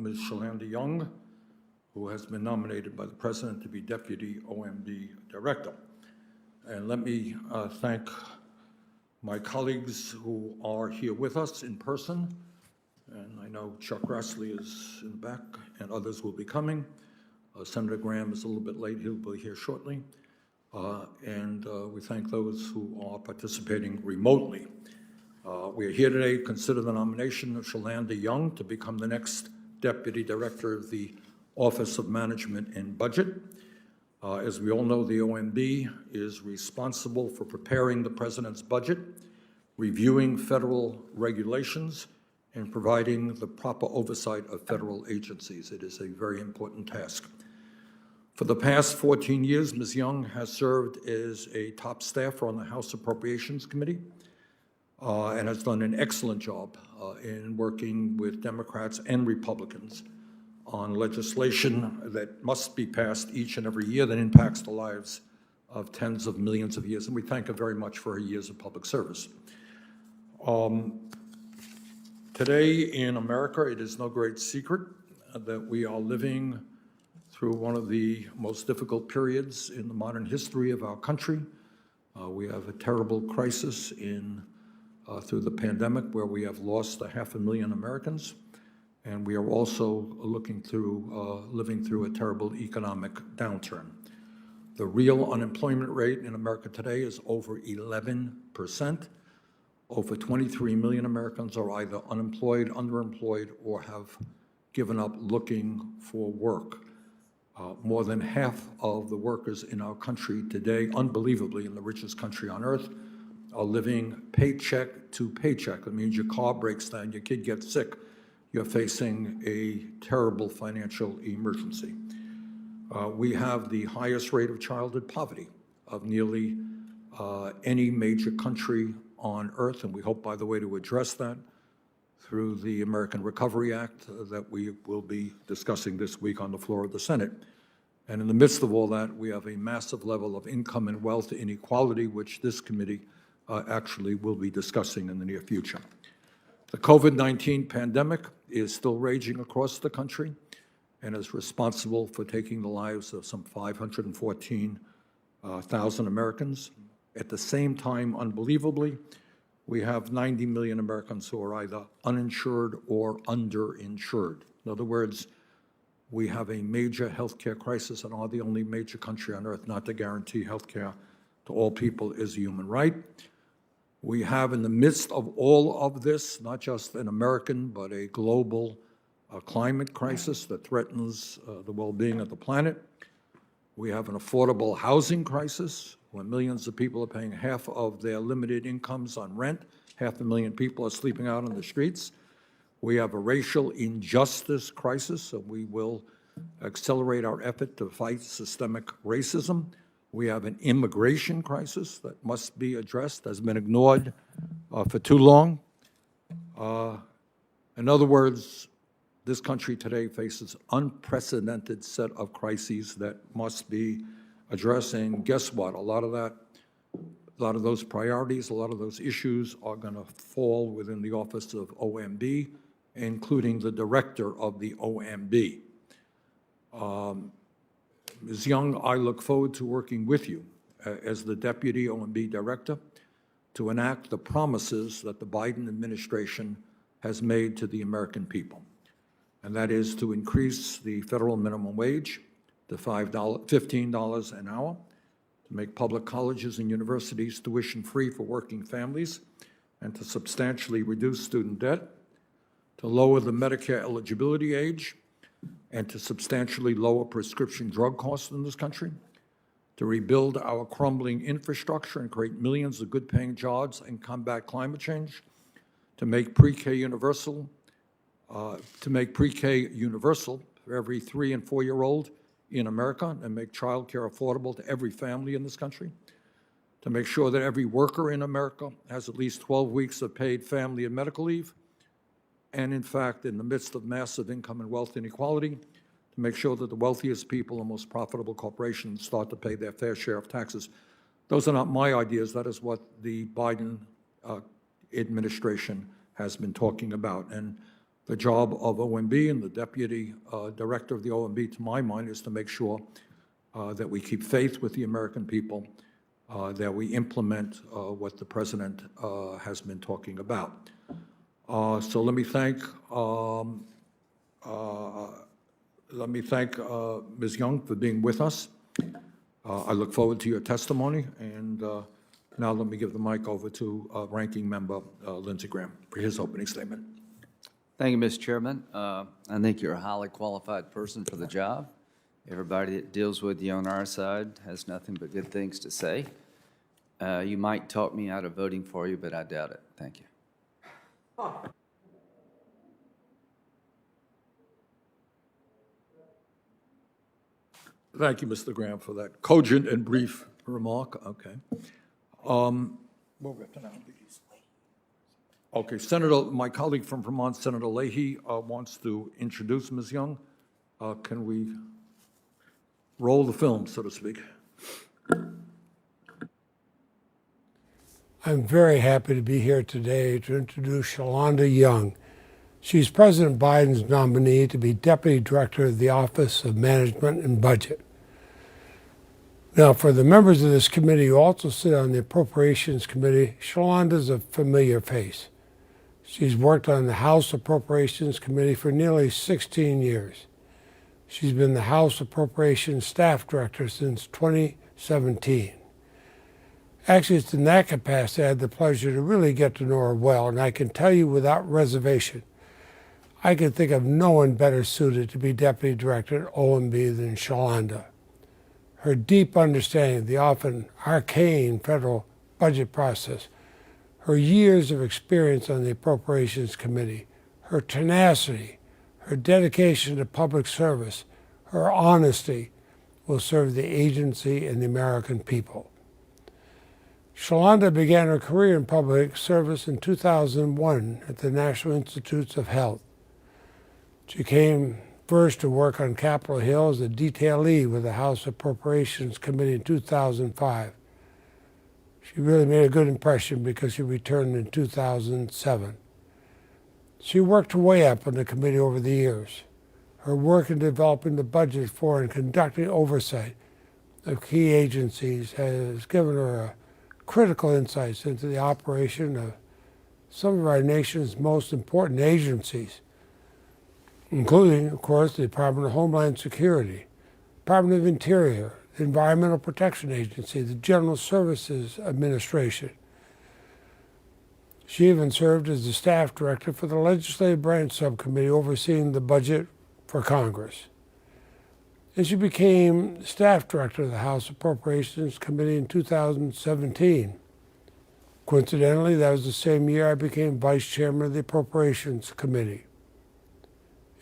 Ms. Shalanda Young, who has been nominated by the President to be Deputy OMB Director. And let me thank my colleagues who are here with us in person. And I know Chuck Grassley is in the back, and others will be coming. Senator Graham is a little bit late. He'll be here shortly. And we thank those who are participating remotely. We are here today to consider the nomination of Shalanda Young to become the next Deputy Director of the Office of Management and Budget. As we all know, the OMB is responsible for preparing the President's budget, reviewing federal regulations, and providing the proper oversight of federal agencies. It is a very important task. For the past 14 years, Ms. Young has served as a top staffer on the House Appropriations Committee and has done an excellent job in working with Democrats and Republicans on legislation that must be passed each and every year that impacts the lives of tens of millions of years. And we thank her very much for her years of public service. Today in America, it is no great secret that we are living through one of the most difficult periods in the modern history of our country. We have a terrible crisis through the pandemic where we have lost 500,000 Americans, and we are also living through a terrible economic downturn. The real unemployment rate in America today is over 11%. Over 23 million Americans are either unemployed, underemployed, or have given up looking for work. More than half of the workers in our country today, unbelievably, in the richest country on earth, are living paycheck to paycheck. It means your car breaks down, your kid gets sick, you're facing a terrible financial emergency. We have the highest rate of childhood poverty of nearly any major country on earth, and we hope, by the way, to address that through the American Recovery Act that we will be discussing this week on the floor of the Senate. And in the midst of all that, we have a massive level of income and wealth inequality, which this committee actually will be discussing in the near future. The COVID-19 pandemic is still raging across the country and is responsible for taking the lives of some 514,000 Americans. At the same time, unbelievably, we have 90 million Americans who are either uninsured or underinsured. In other words, we have a major healthcare crisis and are the only major country on earth not to guarantee healthcare to all people is a human right. We have in the midst of all of this, not just an American, but a global climate crisis that threatens the well-being of the planet. We have an affordable housing crisis when millions of people are paying half of their limited incomes on rent. 500,000 people are sleeping out on the streets. We have a racial injustice crisis, so we will accelerate our effort to fight systemic racism. We have an immigration crisis that must be addressed, has been ignored for too long. In other words, this country today faces unprecedented set of crises that must be addressed. And guess what? A lot of those priorities, a lot of those issues are going to fall within the Office of OMB, including the director of the OMB. Ms. Young, I look forward to working with you as the Deputy OMB Director to enact the promises that the Biden administration has made to the American people. And that is to increase the federal minimum wage to $15 an hour, to make public colleges and universities tuition-free for working families, and to substantially reduce student debt, to lower the Medicare eligibility age, and to substantially lower prescription drug costs in this country, to rebuild our crumbling infrastructure and create millions of good-paying jobs and combat climate change, to make pre-K universal, for every 3- and 4-year-old in America, and make child care affordable to every family in this country, to make sure that every worker in America has at least 12 weeks of paid family and medical leave, and in fact, in the midst of massive income and wealth inequality, to make sure that the wealthiest people and most profitable corporations start to pay their fair share of taxes. Those are not my ideas. That is what the Biden administration has been talking about. And The job of OMB and the Deputy Director of the OMB, to my mind, is to make sure that we keep faith with the American people, that we implement what the President has been talking about. So let me thank Ms. Young for being with us. I look forward to your testimony, and now let me give the mic over to Ranking Member Lindsey Graham for his opening statement. Thank you, Mr. Chairman. I think you're a highly qualified person for the job. Everybody that deals with you on our side has nothing but good things to say. You might talk me out of voting for you, but I doubt it. Thank you. Thank you, Mr. Graham, for that cogent and brief remark. Okay. Okay, Senator, my colleague from Vermont, Senator Leahy, wants to introduce Ms. Young. Can we roll the film, so to speak? I'm very happy to be here today to introduce Shalanda Young. She's President Biden's nominee to be Deputy Director of the Office of Management and Budget. Now, for the members of this committee who also sit on the Appropriations Committee, Shalanda's a familiar face. She's worked on the House Appropriations Committee for nearly 16 years. She's been the House Appropriations Staff Director since 2017. Actually, it's in that capacity I had the pleasure to really get to know her well, and I can tell you without reservation, I can think of no one better suited to be Deputy Director at OMB than Shalanda. Her deep understanding of the often arcane federal budget process, her years of experience on the Appropriations Committee, her tenacity, her dedication to public service, her honesty will serve the agency and the American people. Shalanda began her career in public service in 2001 at the National Institutes of Health. She came first to work on Capitol Hill as a detailee with the House Appropriations Committee in 2005. She really made a good impression because she returned in 2007. She worked her way up on the committee over the years. Her work in developing the budget for and conducting oversight of key agencies has given her critical insights into the operation of some of our nation's most important agencies, including, of course, the Department of Homeland Security, Department of Interior, the Environmental Protection Agency, the General Services Administration. She even served as the staff director for the Legislative Branch Subcommittee overseeing the budget for Congress. And she became staff director of the House Appropriations Committee in 2017. Coincidentally, that was the same year I became vice chairman of the Appropriations Committee.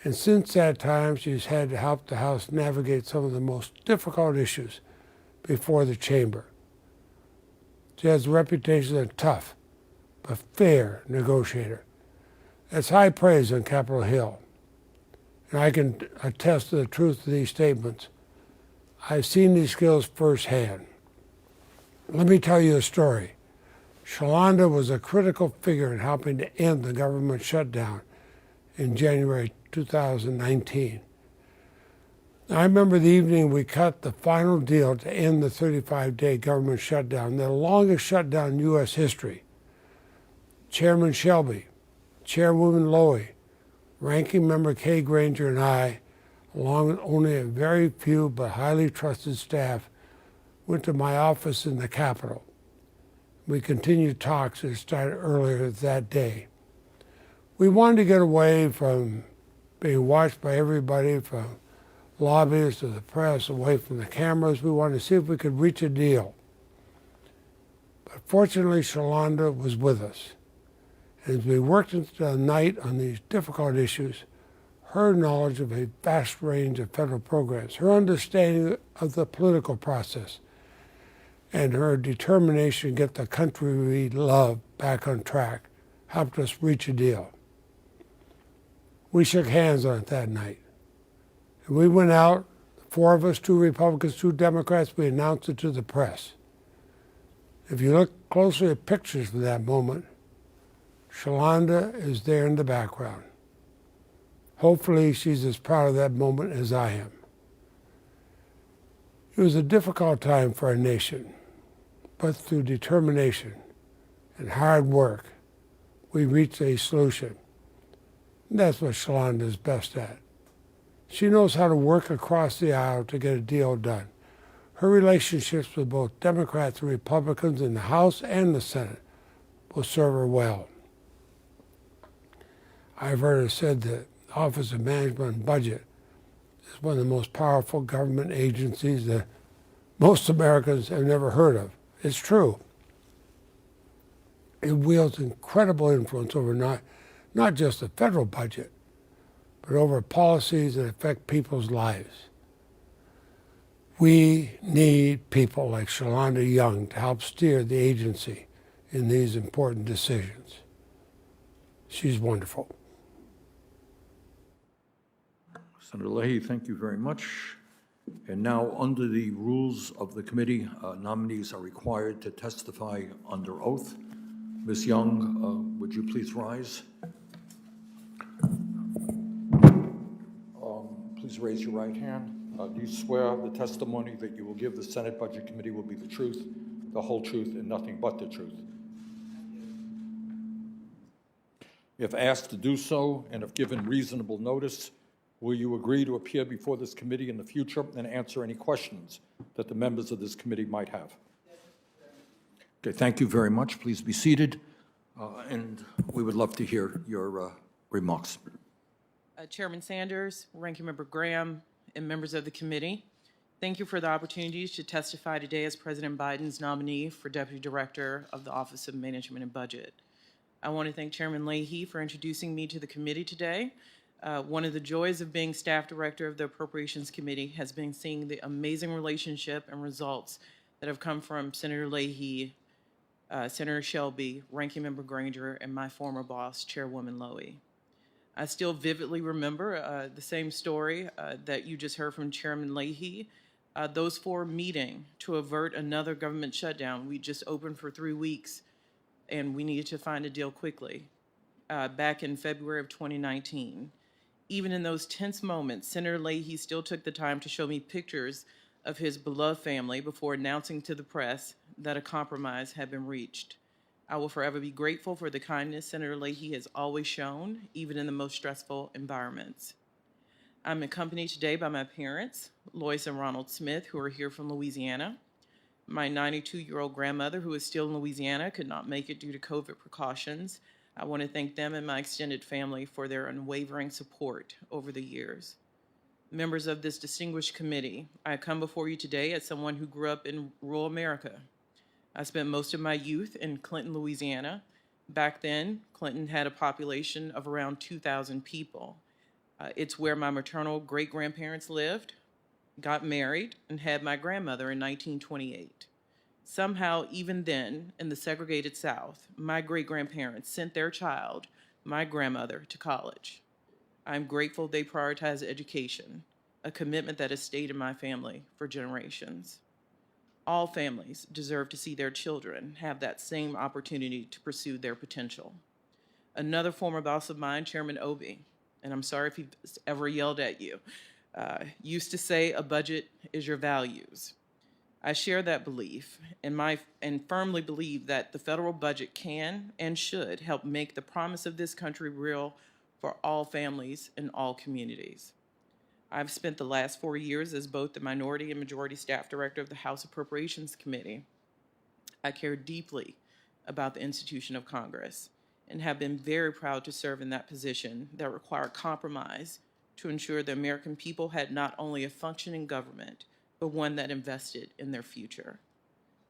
And since that time, she's had to help the House navigate some of the most difficult issues before the chamber. She has a reputation as a tough but fair negotiator. That's high praise on Capitol Hill. And I can attest to the truth of these statements. I've seen these skills firsthand. Let me tell you a story. Shalanda was a critical figure in helping to end the government shutdown in January 2019. I remember the evening we cut the final deal to end the 35-day government shutdown, the longest shutdown in U.S. history. Chairman Shelby, Chairwoman Lowy, Ranking Member Kay Granger, and I, along with only a very few but highly trusted staff, went to my office in the Capitol. We continued talks that started earlier that day. We wanted to get away from being watched by everybody, from lobbyists to the press, away from the cameras. We wanted to see if we could reach a deal. But fortunately, Shalanda was with us. As we worked into the night on these difficult issues, her knowledge of a vast range of federal programs, her understanding of the political process, and her determination to get the country we love back on track helped us reach a deal. We shook hands on it that night. And we went out, four of us, 2 Republicans, 2 Democrats, we announced it to the press. If you look closely at pictures from that moment, Shalanda is there in the background. Hopefully she's as proud of that moment as I am. It was a difficult time for our nation, but through determination and hard work, we reached a solution. And that's what Shalanda is best at. She knows how to work across the aisle to get a deal done. Her relationships with both Democrats and Republicans in the House and the Senate will serve her well. I've heard her said that the Office of Management and Budget is one of the most powerful government agencies that most Americans have never heard of. It's true. It wields incredible influence over not just the federal budget, but over policies that affect people's lives. We need people like Shalanda Young to help steer the agency in these important decisions. She's wonderful. Senator Leahy, thank you very much. And now, under the rules of the committee, nominees are required to testify under oath. Ms. Young, would you please rise? Please raise your right hand. Do you swear the testimony that you will give the Senate Budget Committee will be the truth, the whole truth, and nothing but the truth? If asked to do so, and if given reasonable notice, will you agree to appear before this committee in the future and answer any questions that the members of this committee might have? Okay, thank you very much. Please be seated, and we would love to hear your remarks. Chairman Sanders, Ranking Member Graham, and members of the committee, thank you for the opportunity to testify today as President Biden's nominee for Deputy Director of the Office of Management and Budget. I want to thank Chairman Leahy for introducing me to the committee today. One of the joys of being staff director of the Appropriations Committee has been seeing the amazing relationship and results that have come from Senator Leahy, Senator Shelby, Ranking Member Granger, and my former boss, Chairwoman Lowy. I still vividly remember the same story that you just heard from Chairman Leahy. Those four meeting to avert another government shutdown. We just opened for 3 weeks, and we needed to find a deal quickly back in February of 2019. Even in those tense moments, Senator Leahy still took the time to show me pictures of his beloved family before announcing to the press that a compromise had been reached. I will forever be grateful for the kindness Senator Leahy has always shown, even in the most stressful environments. I'm accompanied today by my parents, Lois and Ronald Smith, who are here from Louisiana. My 92-year-old grandmother, who is still in Louisiana, could not make it due to COVID precautions. I want to thank them and my extended family for their unwavering support over the years. Members of this distinguished committee, I come before you today as someone who grew up in rural America. I spent most of my youth in Clinton, Louisiana. Back then, Clinton had a population of around 2,000 people. It's where my maternal great-grandparents lived, got married, and had my grandmother in 1928. Somehow, even then, in the segregated South, my great-grandparents sent their child, my grandmother, to college. I'm grateful they prioritized education, a commitment that has stayed in my family for generations. All families deserve to see their children have that same opportunity to pursue their potential. Another former boss of mine, Chairman OB, and I'm sorry if he's ever yelled at you, used to say a budget is your values. I share that belief and firmly believe that the federal budget can and should help make the promise of this country real for all families and all communities. I've spent the last 4 years as both the minority and majority staff director of the House Appropriations Committee. I care deeply about the institution of Congress and have been very proud to serve in that position that required compromise to ensure the American people had not only a functioning government, but one that invested in their future.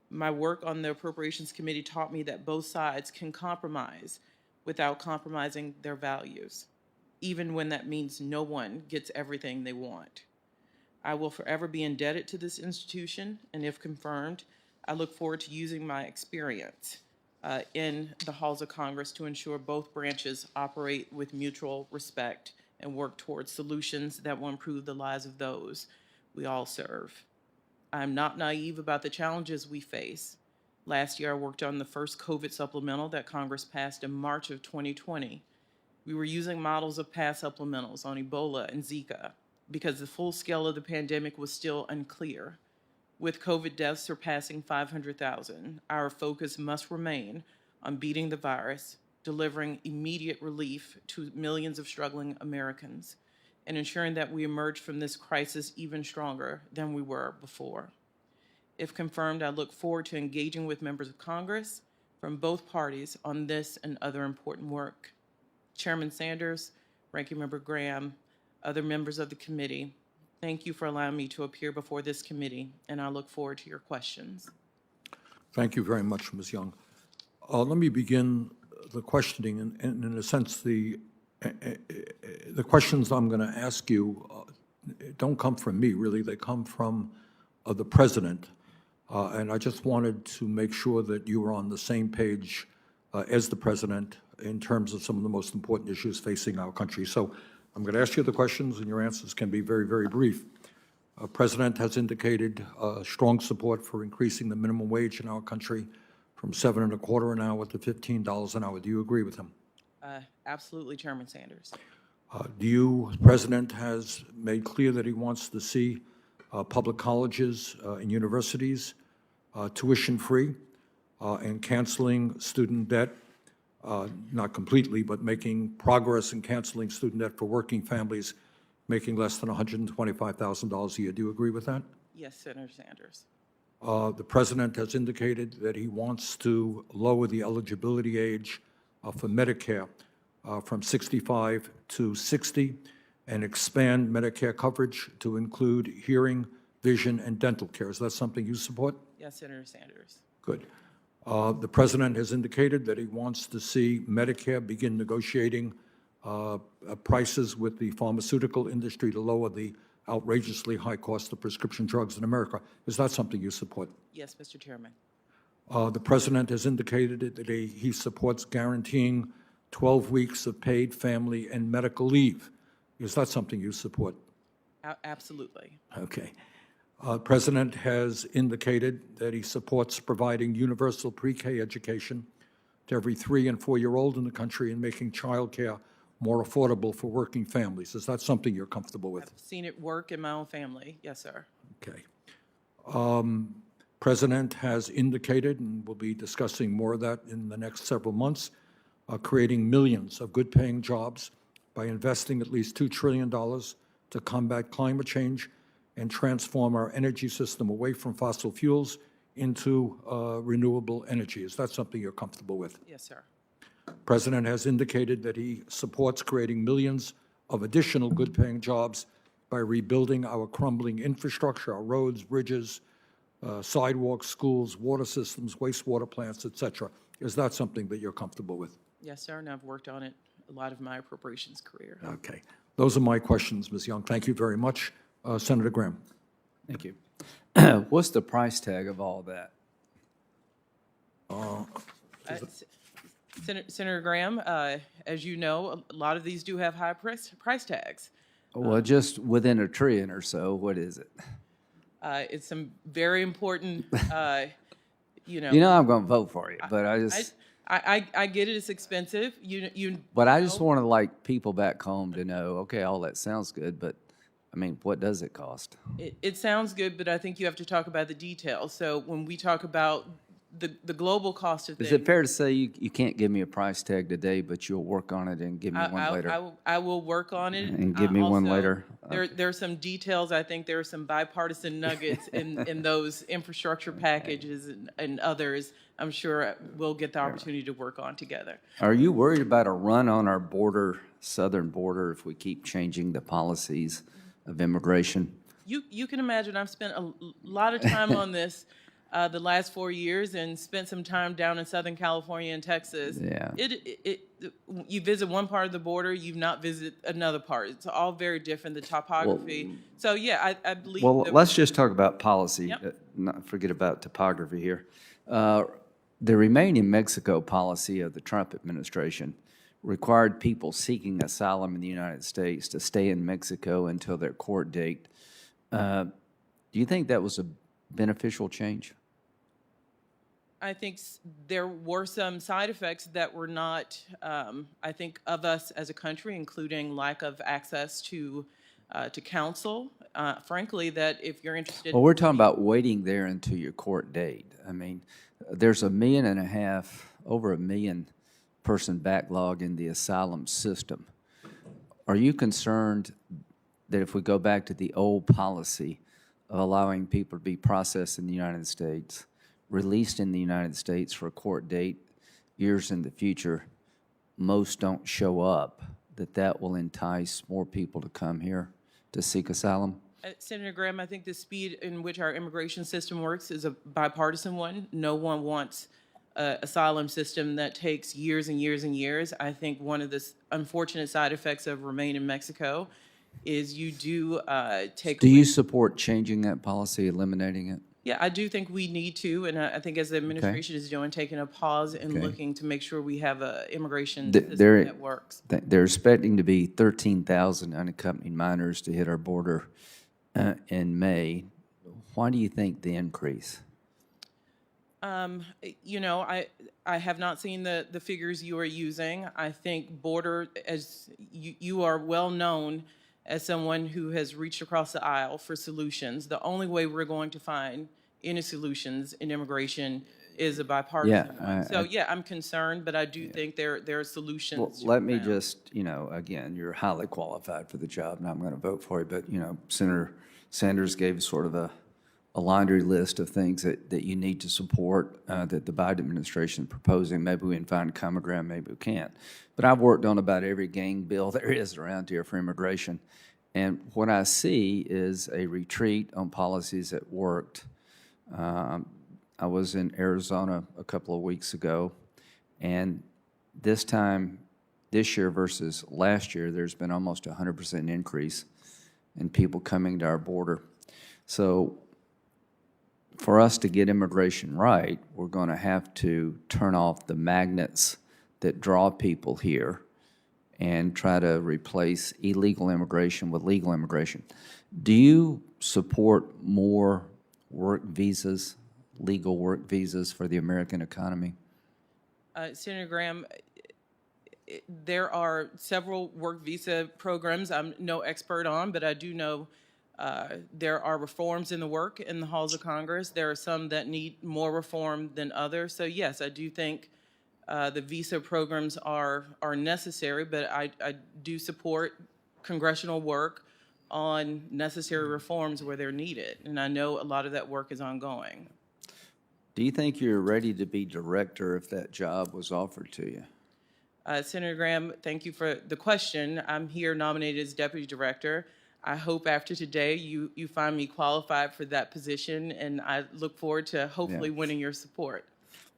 My work on the Appropriations Committee taught me that both sides can compromise without compromising their values, even when that means no one gets everything they want. I will forever be indebted to this institution, and if confirmed, I look forward to using my experience in the halls of Congress to ensure both branches operate with mutual respect and work towards solutions that will improve the lives of those we all serve. I'm not naive about the challenges we face. Last year, I worked on the first COVID supplemental that Congress passed in March of 2020. We were using models of past supplementals on Ebola and Zika because the full scale of the pandemic was still unclear. With COVID deaths surpassing 500,000, our focus must remain on beating the virus, delivering immediate relief to millions of struggling Americans, and ensuring that we emerge from this crisis even stronger than we were before. If confirmed, I look forward to engaging with members of Congress from both parties on this and other important work. Chairman Sanders, Ranking Member Graham, other members of the committee, thank you for allowing me to appear before this committee, and I look forward to your questions. Thank you very much, Ms. Young. Let me begin the questioning, and in a sense, the questions I'm going to ask you don't come from me, really. They come from the President, and I just wanted to make sure that you were on the same page as the President in terms of some of the most important issues facing our country. So I'm going to ask you the questions, and your answers can be very, very brief. President has indicated strong support for increasing the minimum wage in our country from $7.25 an hour to $15 an hour. Do you agree with him? Absolutely, Chairman Sanders. The President has made clear that he wants to see public colleges and universities tuition-free and canceling student debt, not completely, but making progress in canceling student debt for working families making less than $125,000 a year. Do you agree with that? Yes, Senator Sanders. The President has indicated that he wants to lower the eligibility age for Medicare from 65 to 60 and expand Medicare coverage to include hearing, vision, and dental care. Is that something you support? Yes, Senator Sanders. Good. The President has indicated that he wants to see Medicare begin negotiating prices with the pharmaceutical industry to lower the outrageously high cost of prescription drugs in America. Is that something you support? Yes, Mr. Chairman. The President has indicated that he supports guaranteeing 12 weeks of paid family and medical leave. Is that something you support? Absolutely. Okay. The President has indicated that he supports providing universal pre-K education to every 3- and 4-year-old in the country and making child care more affordable for working families. Is that something you're comfortable with? I've seen it work in my own family. Yes, sir. Okay. President has indicated, and we'll be discussing more of that in the next several months, creating millions of good-paying jobs by investing at least $2 trillion to combat climate change and transform our energy system away from fossil fuels into renewable energy. Is that something you're comfortable with? Yes, sir. President has indicated that he supports creating millions of additional good-paying jobs by rebuilding our crumbling infrastructure, our roads, bridges, sidewalks, schools, water systems, wastewater plants, et cetera. Is that something that you're comfortable with? Yes, sir, and I've worked on it a lot of my appropriations career. Okay. Those are my questions, Ms. Young. Thank you very much. Senator Graham. Thank you. What's the price tag of all that? Senator Graham, as you know, a lot of these do have high price tags. Well, just within $1 trillion or so, what is it? It's some very important, You know I'm going to vote for you, but I get it. It's expensive. But I just want to like people back home to know, okay, all that sounds good, but I mean, what does it cost? It sounds good, but I think you have to talk about the details. So when we talk about the global cost of things. Is it fair to say you can't give me a price tag today, but you'll work on it and give me one later? I will work on it. And give me one Also, later? There are some details. I think there are some bipartisan nuggets in those infrastructure packages and others. I'm sure we'll get the opportunity to work on together. Are you worried about a run on our border, southern border, if we keep changing the policies of immigration? You can imagine I've spent a lot of time on this the last 4 years and spent some time down in Southern California and Texas. Yeah. You visit one part of the border, you've not visited another part. It's all very different, the topography. So yeah, I believe. Well, that let's just talk about policy. Yep. Not forget about topography here. The Remain in Mexico policy of the Trump administration required people seeking asylum in the United States to stay in Mexico until their court date. Do you think that was a beneficial change? I think there were some side effects that were not, I think, of us as a country, including lack of access to counsel. Frankly, that if you're interested. Well, we're talking about waiting there until your court date. I mean, there's 1.5 million, over 1 million person backlog in the asylum system. Are you concerned that if we go back to the old policy of allowing people to be processed in the United States, released in the United States for a court date years in the future, most don't show up, that will entice more people to come here to seek asylum? Senator Graham, I think the speed in which our immigration system works is a bipartisan one. No one wants an asylum system that takes years and years and years. I think one of the unfortunate side effects of Remain in Mexico is you do take Do away. you support changing that policy, eliminating it? Yeah, I do think we need to, and I think as the administration is doing, taking a pause and Okay. looking to make sure we have an immigration Th- system there- that works. They're expecting to be 13,000 unaccompanied minors to hit our border in May. Why do you think the increase? You know, I have not seen the figures you are using. I think border, as you are well known as someone who has reached across the aisle for solutions. The only way we're going to find any solutions in immigration is a bipartisan Yeah, one. So yeah, I'm concerned, but I do think there are solutions. Well, to let be me found. just, again, you're highly qualified for the job, and I'm going to vote for you, but, Senator Sanders gave sort of a laundry list of things that you need to support that the Biden administration is proposing. Maybe we can find common ground, maybe we can't. But I've worked on about every gang bill there is around here for immigration, and what I see is a retreat on policies that worked. I was in Arizona a couple of weeks ago, and this year versus last year, there's been almost 100% increase in people coming to our border. So for us to get immigration right, we're going to have to turn off the magnets that draw people here and try to replace illegal immigration with legal immigration. Do you support more work visas, legal work visas for the American economy? Senator Graham, there are several work visa programs I'm no expert on, but I do know there are reforms in the work in the halls of Congress. There are some that need more reform than others. So yes, I do think the visa programs are necessary, but I do support congressional work on necessary reforms where they're needed. And I know a lot of that work is ongoing. Do you think you're ready to be director if that job was offered to you? Senator Graham, thank you for the question. I'm here nominated as Deputy Director. I hope after today you find me qualified for that position, and I look forward to hopefully winning your support.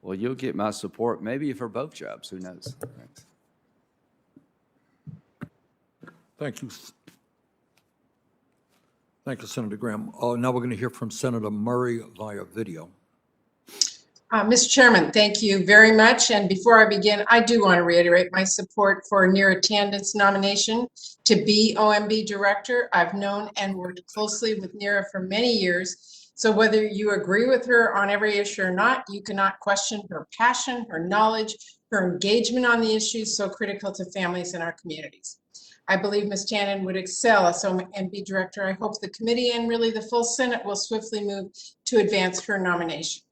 Well, you'll get my support, maybe for both jobs, who knows? Thanks. Thank you. Thank you, Senator Graham. Now we're going to hear from Senator Murray via video. Mr. Chairman, thank you very much. And before I begin, I do want to reiterate my support for Neera Tanden's nomination to be OMB Director. I've known and worked closely with Neera for many years. So whether you agree with her on every issue or not, you cannot question her passion, her knowledge, her engagement on the issues so critical to families in our communities. I believe Ms. Tanden would excel as OMB Director. I hope the committee and really the full Senate will swiftly move to advance her nomination.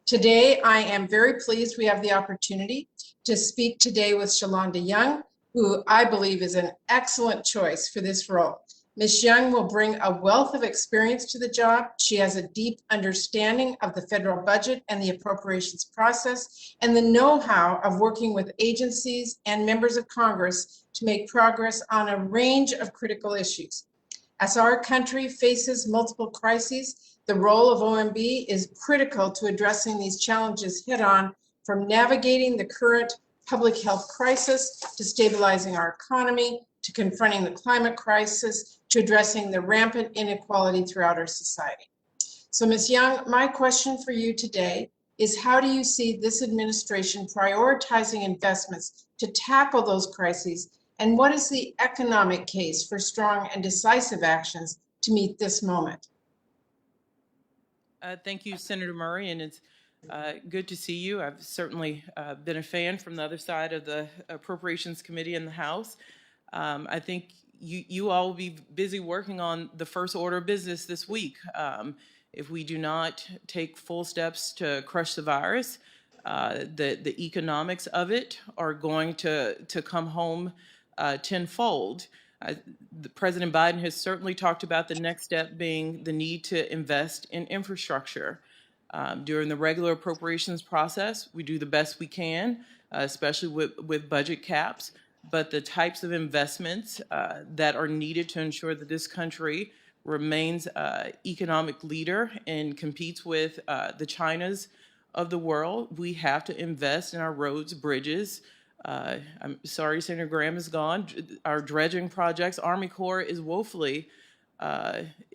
Today, I am very pleased we have the opportunity to speak today with Shalanda Young, who I believe is an excellent choice for this role. Ms. Young will bring a wealth of experience to the job. She has a deep understanding of the federal budget and the appropriations process and the know-how of working with agencies and members of Congress to make progress on a range of critical issues. As our country faces multiple crises, the role of OMB is critical to addressing these challenges head-on, from navigating the current public health crisis to stabilizing our economy, to confronting the climate crisis, to addressing the rampant inequality throughout our society. So, Ms. Young, my question for you today is, how do you see this administration prioritizing investments to tackle those crises, and what is the economic case for strong and decisive actions to meet this moment? Thank you, Senator Murray, and it's Good to see you. I've certainly been a fan from the other side of the Appropriations Committee in the House. I think you all will be busy working on the first order of business this week. If we do not take full steps to crush the virus, the economics of it are going to come home tenfold. President Biden has certainly talked about the next step being the need to invest in infrastructure. During the regular appropriations process, we do the best we can, especially with budget caps, but the types of investments that are needed to ensure that this country remains economic leader and competes with the Chinas of the world, we have to invest in our roads, bridges. I'm sorry Senator Graham is gone. Our dredging projects, Army Corps is woefully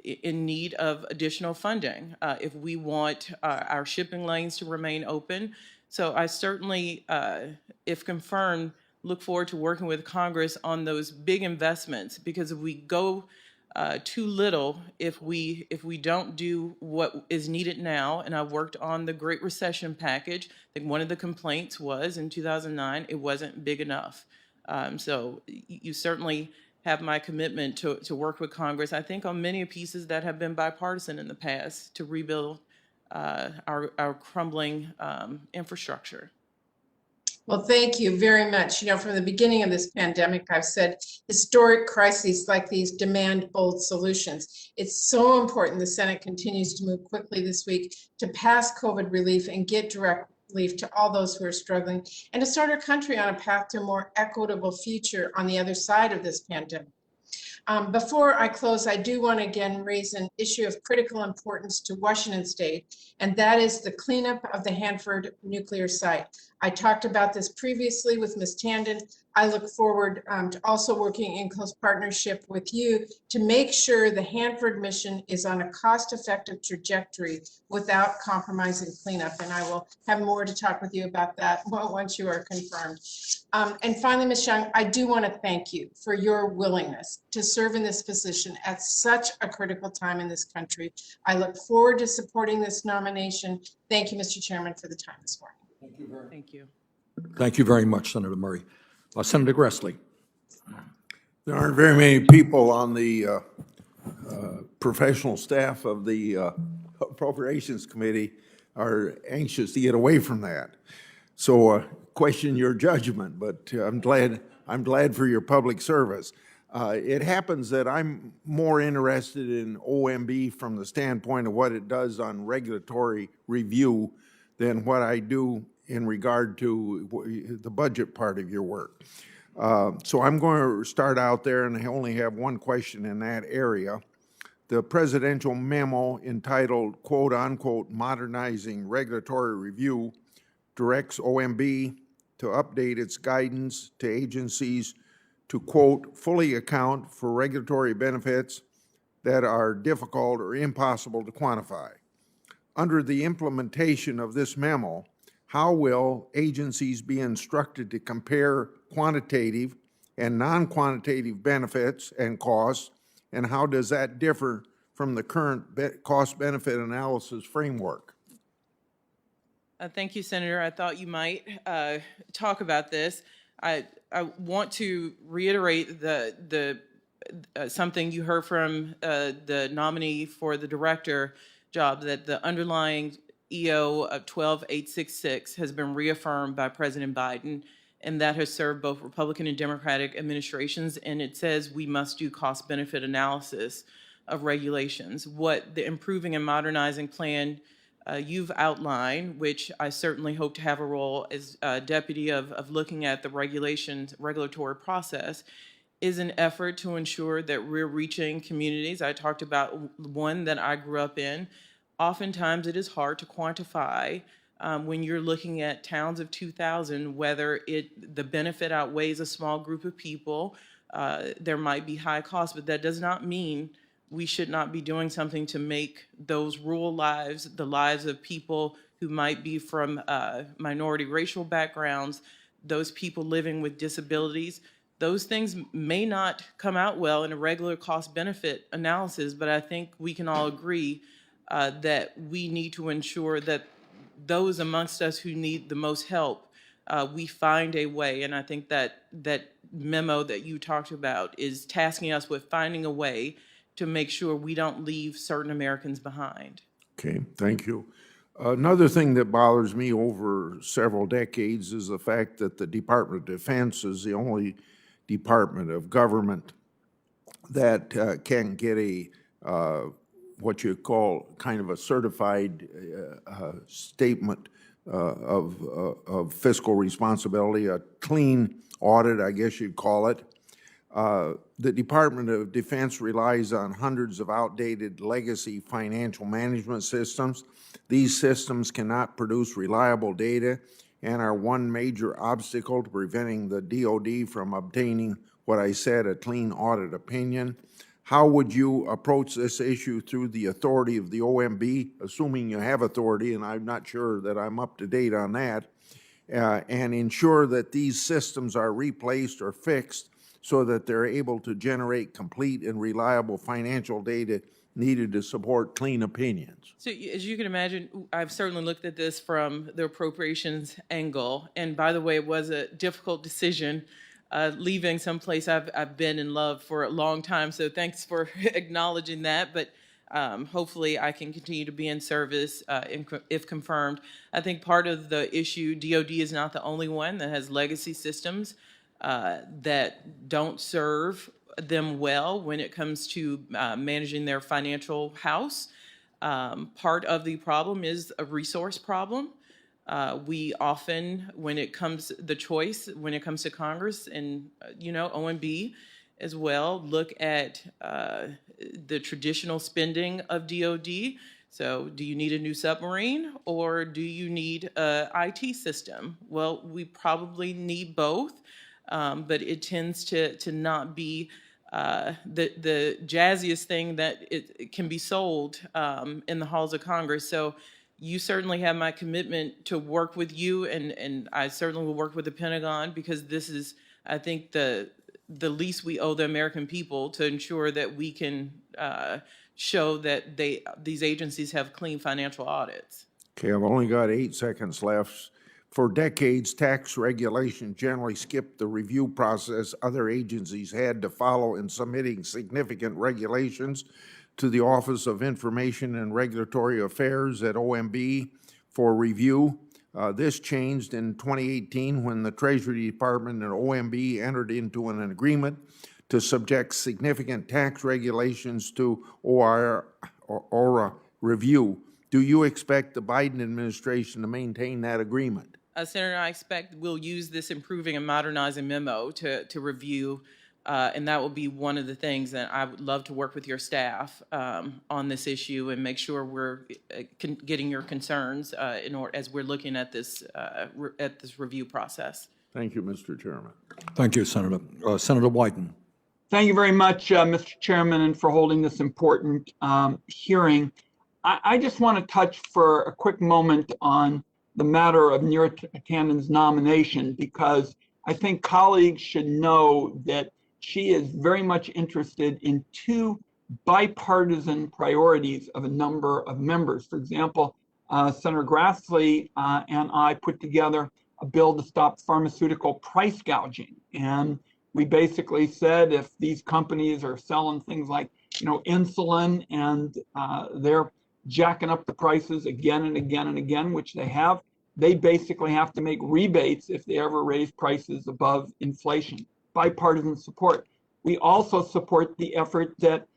in need of additional funding if we want our shipping lanes to remain open. So I certainly, if confirmed, look forward to working with Congress on those big investments, because if we go too little, if we don't do what is needed now, and I worked on the Great Recession package, I think one of the complaints was in 2009, it wasn't big enough. So you certainly have my commitment to work with Congress, I think, on many pieces that have been bipartisan in the past to rebuild our crumbling infrastructure. Well, thank you very much. You know, from the beginning of this pandemic, I've said historic crises like these demand bold solutions. It's so important the Senate continues to move quickly this week to pass COVID relief and get direct relief to all those who are struggling, and to start our country on a path to a more equitable future on the other side of this pandemic. Before I close, I do want to again raise an issue of critical importance to Washington State, and that is the cleanup of the Hanford nuclear site. I talked about this previously with Ms. Tandon. I look forward to also working in close partnership with you to make sure the Hanford mission is on a cost-effective trajectory without compromising cleanup. And I will have more to talk with you about that once you are confirmed. And finally, Ms. Young, I do want to thank you for your willingness to serve in this position at such a critical time in this country. I look forward to supporting this nomination. Thank you, Mr. Chairman, for the time this morning. Thank you. Thank you very much, Senator Murray. Senator Grassley. There aren't very many people on the professional staff of the Appropriations Committee are anxious to get away from that. So question your judgment, but I'm glad for your public service. It happens that I'm more interested in OMB from the standpoint of what it does on regulatory review than what I do in regard to the budget part of your work. So I'm going to start out there, and I only have one question in that area. The presidential memo entitled, quote unquote, Modernizing Regulatory Review directs OMB to update its guidance to agencies to, quote, fully account for regulatory benefits that are difficult or impossible to quantify. Under the implementation of this memo, how will agencies be instructed to compare quantitative and non-quantitative benefits and costs, and how does that differ from the current cost-benefit analysis framework? Thank you, Senator. I thought you might talk about this. I want to reiterate the something you heard from the nominee for the director job, that the underlying EO of 12866 has been reaffirmed by President Biden, and that has served both Republican and Democratic administrations, and it says we must do cost-benefit analysis of regulations. What the Improving and Modernizing Plan you've outlined, which I certainly hope to have a role as deputy of looking at the regulatory process, is an effort to ensure that we're reaching communities. I talked about one that I grew up in. Oftentimes it is hard to quantify when you're looking at towns of 2,000, whether the benefit outweighs a small group of people. There might be high costs, but that does not mean we should not be doing something to make those rural lives, the lives of people who might be from minority racial backgrounds, those people living with disabilities. Those things may not come out well in a regular cost-benefit analysis, but I think we can all agree that we need to ensure that those amongst us who need the most help, we find a way. And I think that that memo that you talked about is tasking us with finding a way to make sure we don't leave certain Americans behind. Okay, thank you. Another thing that bothers me over several decades is the fact that the Department of Defense is the only department of government that can get a what you call kind of a certified statement of fiscal responsibility, a clean audit, I guess you'd call it. The Department of Defense relies on hundreds of outdated legacy financial management systems. These systems cannot produce reliable data and are one major obstacle to preventing the DoD from obtaining what I said, a clean audit opinion. How would you approach this issue through the authority of the OMB, assuming you have authority, and I'm not sure that I'm up to date on that, and ensure that these systems are replaced or fixed so that they're able to generate complete and reliable financial data needed to support clean opinions? So as you can imagine, I've certainly looked at this from the appropriations angle. And by the way, it was a difficult decision leaving someplace I've been and loved for a long time. So thanks for acknowledging that. But hopefully I can continue to be in service if confirmed. I think part of the issue, DoD is not the only one that has legacy systems that don't serve them well when it comes to managing their financial house. Part of the problem is a resource problem. We often, when it comes to Congress and, OMB as well, look at the traditional spending of DoD. So do you need a new submarine or do you need a IT system? Well, we probably need both, but it tends to not be the jazziest thing that it can be sold in the halls of Congress. So you certainly have my commitment to work with you, and I certainly will work with the Pentagon, because this is, I think, the least we owe the American people, to ensure that we can show that these agencies have clean financial audits. Okay, I've only got 8 seconds left. For decades, tax regulation generally skipped the review process other agencies had to follow in submitting significant regulations to the Office of Information and Regulatory Affairs at OMB for review. This changed in 2018 when the Treasury Department and OMB entered into an agreement to subject significant tax regulations to ORA review. Do you expect the Biden administration to maintain that agreement? Senator, I expect we'll use this improving and modernizing memo to review, and that will be one of the things that I would love to work with your staff on this issue and make sure we're getting your concerns as we're looking at this review process. Thank you, Mr. Chairman. Thank you, Senator. Senator Wyden. Thank you very much, Mr. Chairman, and for holding this important hearing. I just want to touch for a quick moment on the matter of Neera Tanden's nomination, because I think colleagues should know that she is very much interested in two bipartisan priorities of a number of members. For example, Senator Grassley and I put together a bill to stop pharmaceutical price gouging. And we basically said if these companies are selling things like, insulin, and they're jacking up the prices again and again and again, which they have, they basically have to make rebates if they ever raise prices above inflation. Bipartisan support. We also support the effort that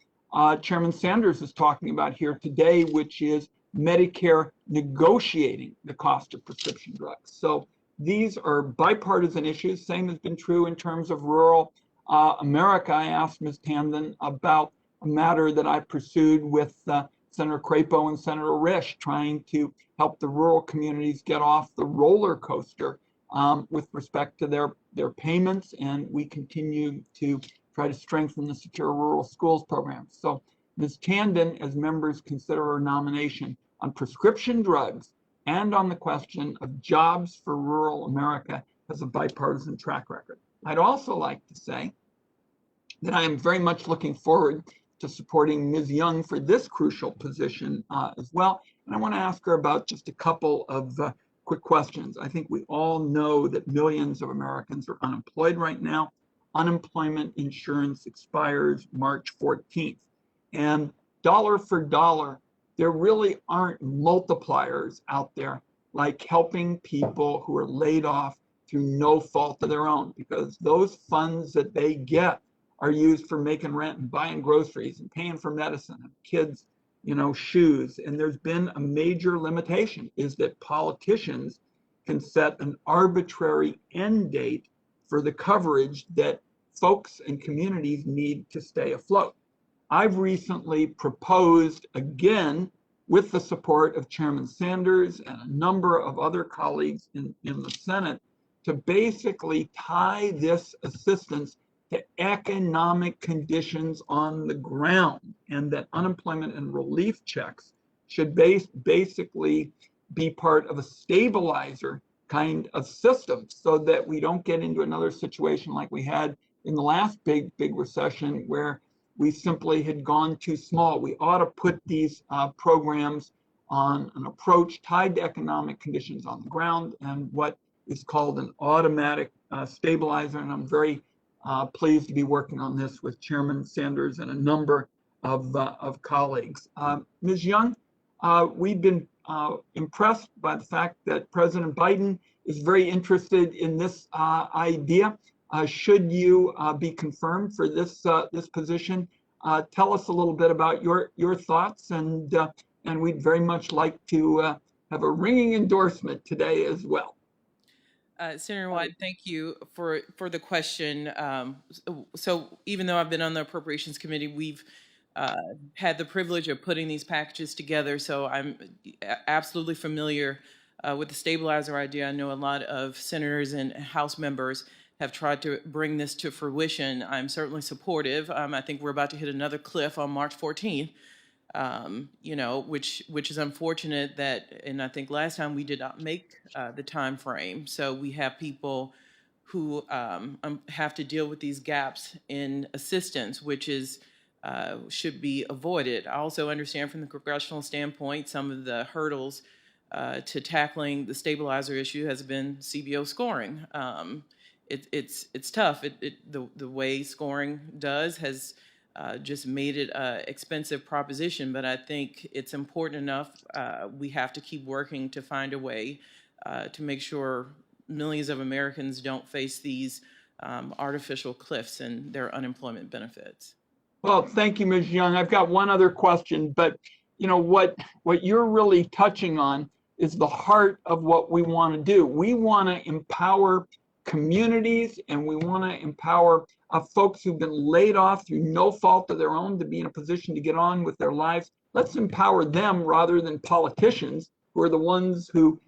Chairman Sanders is talking about here today, which is Medicare negotiating the cost of prescription drugs. So these are bipartisan issues. Same has been true in terms of rural America. I asked Ms. Tanden about a matter that I pursued with Senator Crapo and Senator Risch, trying to help the rural communities get off the roller coaster with respect to their payments, and we continue to try to strengthen the Secure Rural Schools program. So Ms. Tanden, as members consider her nomination on prescription drugs and on the question of jobs for rural America, has a bipartisan track record. I'd also like to say that I am very much looking forward to supporting Ms. Young for this crucial position as well. And I want to ask her about just a couple of quick questions. I think we all know that millions of Americans are unemployed right now. Unemployment insurance expires March 14th. And dollar for dollar, there really aren't multipliers out there like helping people who are laid off through no fault of their own, because those funds that they get are used for making rent and buying groceries and paying for medicine and kids, shoes. And there's been a major limitation, is that politicians can set an arbitrary end date for the coverage that folks and communities need to stay afloat. I've recently proposed, again, with the support of Chairman Sanders and a number of other colleagues in the Senate, to basically tie this assistance to economic conditions on the ground, and that unemployment and relief checks should basically be part of a stabilizer kind of system, so that we don't get into another situation like we had in the last big recession, where we simply had gone too small. We ought to put these programs on an approach tied to economic conditions on the ground and what is called an automatic stabilizer. And I'm very pleased to be working on this with Chairman Sanders and a number of colleagues. Ms. Young, we've been impressed by the fact that President Biden is very interested in this idea. Should you be confirmed for this position, tell us a little bit about your thoughts, and we'd very much like to have a ringing endorsement today as well. Senator White, thank you for the question. So even though I've been on the Appropriations Committee, we've had the privilege of putting these packages together. So I'm absolutely familiar with the stabilizer idea. I know a lot of senators and House members have tried to bring this to fruition. I'm certainly supportive. I think we're about to hit another cliff on March 14th. Which is unfortunate that, and I think last time we did not make the time frame. So we have people who have to deal with these gaps in assistance, which should be avoided. I also understand from the congressional standpoint, some of the hurdles to tackling the stabilizer issue has been CBO scoring. It's tough. The way scoring has just made it an expensive proposition, but I think it's important enough. We have to keep working to find a way to make sure millions of Americans don't face these artificial cliffs in their unemployment benefits. Well, thank you, Ms. Young. I've got one other question, but what you're really touching on is the heart of what we want to do. We want to empower communities, and we want to empower folks who've been laid off through no fault of their own to be in a position to get on with their lives. Let's empower them rather than politicians, who are the ones who,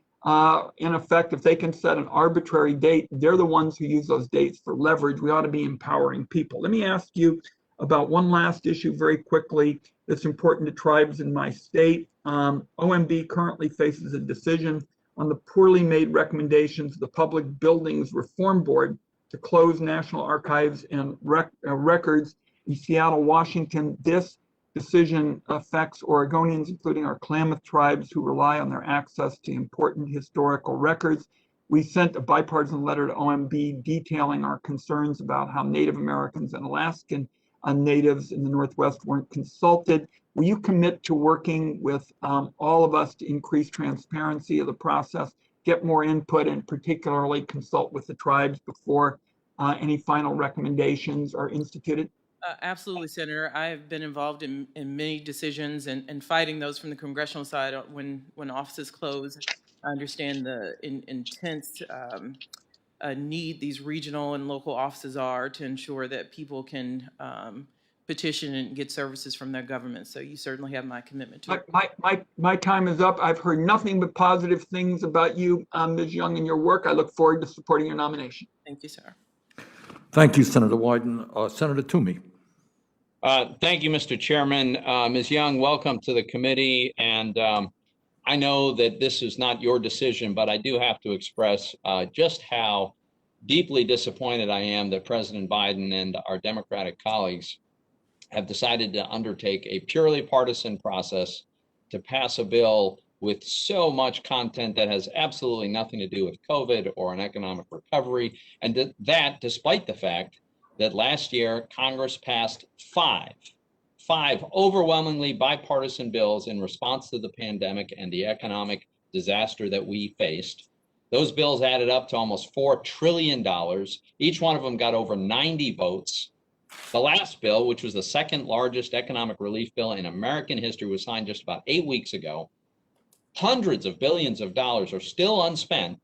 in effect, if they can set an arbitrary date, they're the ones who use those dates for leverage. We ought to be empowering people. Let me ask you about one last issue very quickly that's important to tribes in my state. OMB currently faces a decision on the poorly made recommendations of the Public Buildings Reform Board to close National Archives and records in Seattle, Washington. This decision affects Oregonians, including our Klamath tribes, who rely on their access to important historical records. We sent a bipartisan letter to OMB detailing our concerns about how Native Americans and Alaskan natives in the Northwest weren't consulted. Will you commit to working with all of us to increase transparency of the process, get more input, and particularly consult with the tribes before any final recommendations are instituted? Absolutely, Senator. I have been involved in many decisions and fighting those from the congressional side when offices close. I understand the intense need these regional and local offices are to ensure that people can petition and get services from their government. So you certainly have my commitment to it. My time is up. I've heard nothing but positive things about you, Ms. Young, and your work. I look forward to supporting your nomination. Thank you, sir. Thank you, Senator Wyden. Senator Toomey. Thank you, Mr. Chairman. Ms. Young, welcome to the committee. And I know that this is not your decision, but I do have to express just how deeply disappointed I am that President Biden and our Democratic colleagues have decided to undertake a purely partisan process to pass a bill with so much content that has absolutely nothing to do with COVID or an economic recovery. And that despite the fact that last year Congress passed five overwhelmingly bipartisan bills in response to the pandemic and the economic disaster that we faced. Those bills added up to almost $4 trillion. Each one of them got over 90 votes. The last bill, which was the second largest economic relief bill in American history, was signed just about 8 weeks ago. Hundreds of billions of dollars are still unspent.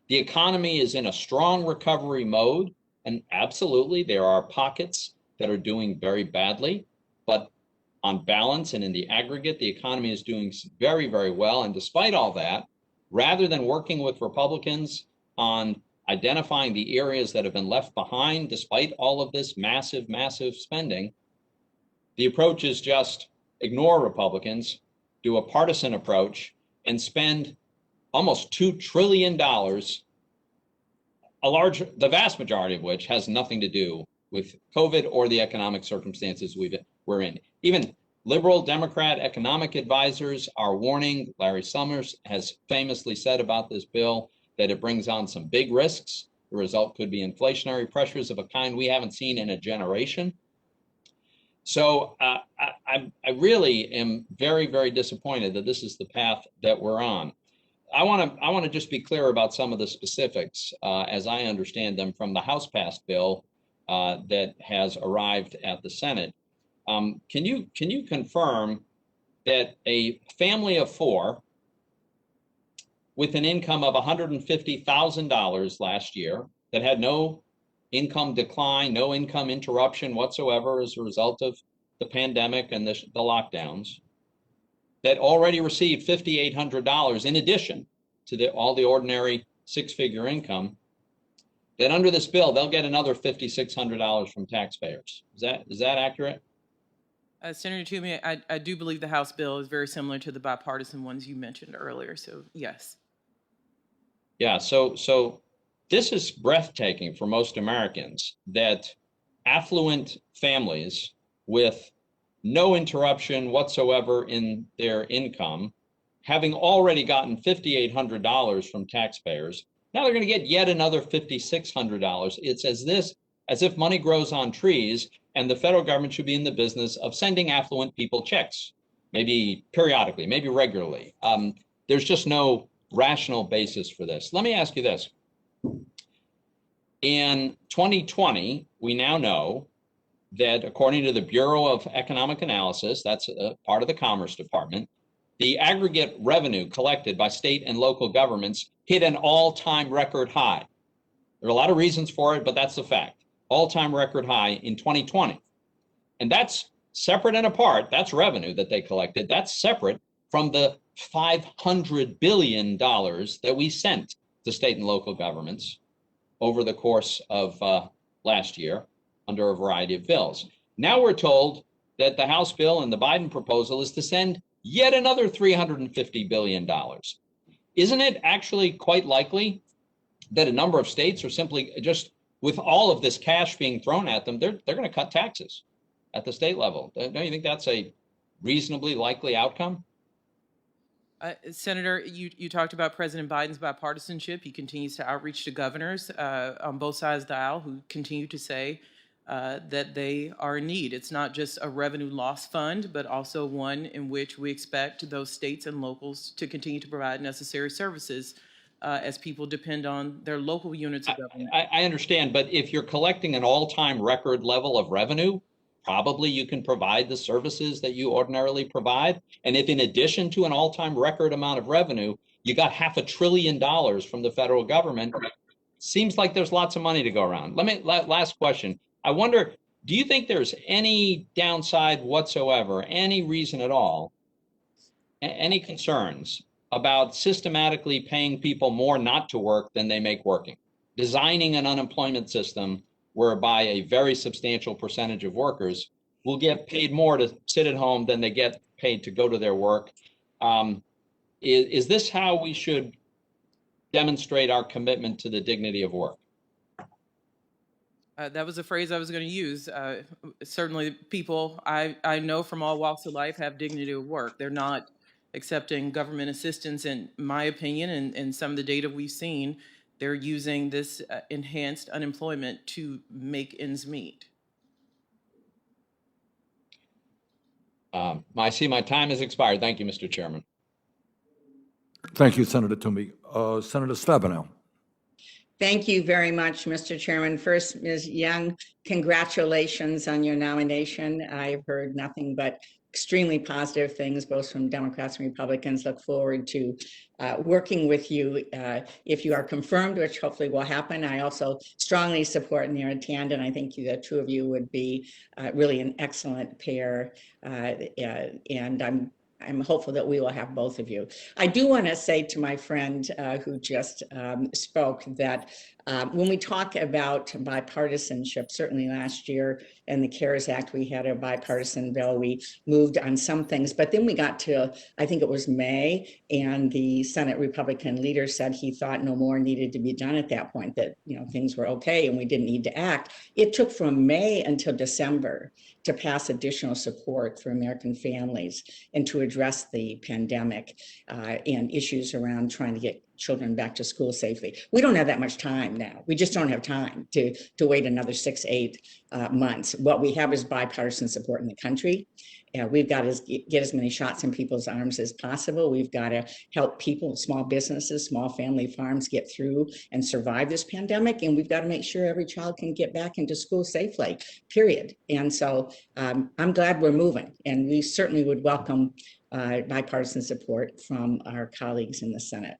The economy is in a strong recovery mode, and absolutely there are pockets that are doing very badly, but on balance and in the aggregate, the economy is doing very, very well. And despite all that, rather than working with Republicans on identifying the areas that have been left behind despite all of this massive, massive spending, the approach is just ignore Republicans, do a partisan approach, and spend almost $2 trillion, the vast majority of which has nothing to do with COVID or the economic circumstances we're in. Even liberal Democrat economic advisors are warning. Larry Summers has famously said about this bill that it brings on some big risks. The result could be inflationary pressures of a kind we haven't seen in a generation. So I really am very, very disappointed that this is the path that we're on. I want to just be clear about some of the specifics as I understand them from the House passed bill that has arrived at the Senate. Can you confirm that a family of four with an income of $150,000 last year that had no income decline, no income interruption whatsoever as a result of the pandemic and the lockdowns, that already received $5,800 in addition to all the ordinary six-figure income, that under this bill, they'll get another $5,600 from taxpayers. Is that accurate? Senator Toomey, I do believe the House bill is very similar to the bipartisan ones you mentioned earlier, so yes. Yeah, so this is breathtaking for most Americans, that affluent families with no interruption whatsoever in their income, having already gotten $5,800 from taxpayers, now they're going to get yet another $5,600. It's as if money grows on trees, and the federal government should be in the business of sending affluent people checks, maybe periodically, maybe regularly. There's just no rational basis for this. Let me ask you this. In 2020, we now know that according to the Bureau of Economic Analysis, that's a part of the Commerce Department, the aggregate revenue collected by state and local governments hit an all-time record high. There are a lot of reasons for it, but that's the fact. All-time record high in 2020. And that's separate and apart. That's revenue that they collected. That's separate from the $500 billion that we sent to state and local governments over the course of last year under a variety of bills. Now we're told that the House bill and the Biden proposal is to send yet another $350 billion. Isn't it actually quite likely that a number of states are simply just, with all of this cash being thrown at them, they're going to cut taxes at the state level? Don't you think that's a reasonably likely outcome? Senator, you talked about President Biden's bipartisanship. He continues to outreach to governors on both sides of the aisle who continue to say that they are in need. It's not just a revenue loss fund, but also one in which we expect those states and locals to continue to provide necessary services as people depend on their local units of government. I understand, but if you're collecting an all-time record level of revenue, probably you can provide the services that you ordinarily provide. And if in addition to an all-time record amount of revenue, you got $500 billion from the federal government, seems like there's lots of money to go around. Last question. I wonder, do you think there's any downside whatsoever, any reason at all, any concerns about systematically paying people more not to work than they make working? Designing an unemployment system whereby a very substantial percentage of workers will get paid more to sit at home than they get paid to go to their work. Is this how we should demonstrate our commitment to the dignity of work? That was a phrase I was going to use. Certainly, people I know from all walks of life have dignity of work. They're not accepting government assistance, in my opinion, and some of the data we've seen, they're using this enhanced unemployment to make ends meet. I see my time has expired. Thank you, Mr. Chairman. Thank you, Senator Toomey. Senator Stabenow. Thank you very much, Mr. Chairman. First, Ms. Young, congratulations on your nomination. I've heard nothing but extremely positive things, both from Democrats and Republicans. Look forward to working with you if you are confirmed, which hopefully will happen. I also strongly support Neera Tanden. I think the two of you would be really an excellent pair, and I'm hopeful that we will have both of you. I do want to say to my friend who just spoke that when we talk about bipartisanship, certainly last year in the CARES Act, we had a bipartisan bill. We moved on some things, but then we got to, I think it was May, and the Senate Republican leader said he thought no more needed to be done at that point, that things were okay and we didn't need to act. It took from May until December to pass additional support for American families and to address the pandemic and issues around trying to get children back to school safely. We don't have that much time now. We just don't have time to wait another 6-8 months. What we have is bipartisan support in the country. We've got to get as many shots in people's arms as possible. We've got to help people, small businesses, small family farms get through and survive this pandemic. And we've got to make sure every child can get back into school safely, period. And so I'm glad we're moving, and we certainly would welcome bipartisan support from our colleagues in the Senate.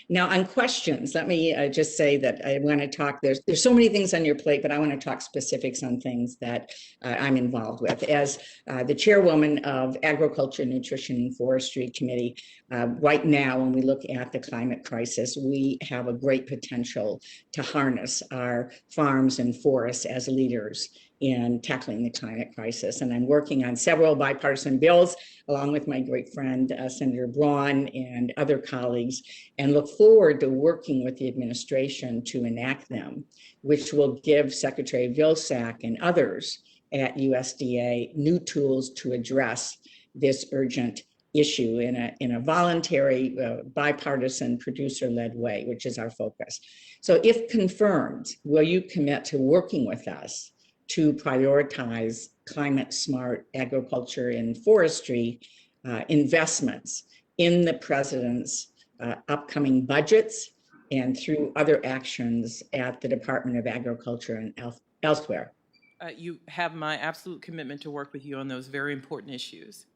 Now, on questions, let me just say that I want to talk, there's so many things on your plate, but I want to talk specifics on things that I'm involved with. As the chairwoman of Agriculture, Nutrition, and Forestry Committee, right now, when we look at the climate crisis, we have a great potential to harness our farms and forests as leaders in tackling the climate crisis. And I'm working on several bipartisan bills, along with my great friend, Senator Braun, and other colleagues, and look forward to working with the administration to enact them, which will give Secretary Vilsack and others at USDA new tools to address this urgent issue in a voluntary, bipartisan, producer-led way, which is our focus. So if confirmed, will you commit to working with us to prioritize climate-smart agriculture and forestry investments in the president's upcoming budgets and through other actions at the Department of Agriculture and elsewhere? You have my absolute commitment to work with you on those very important issues.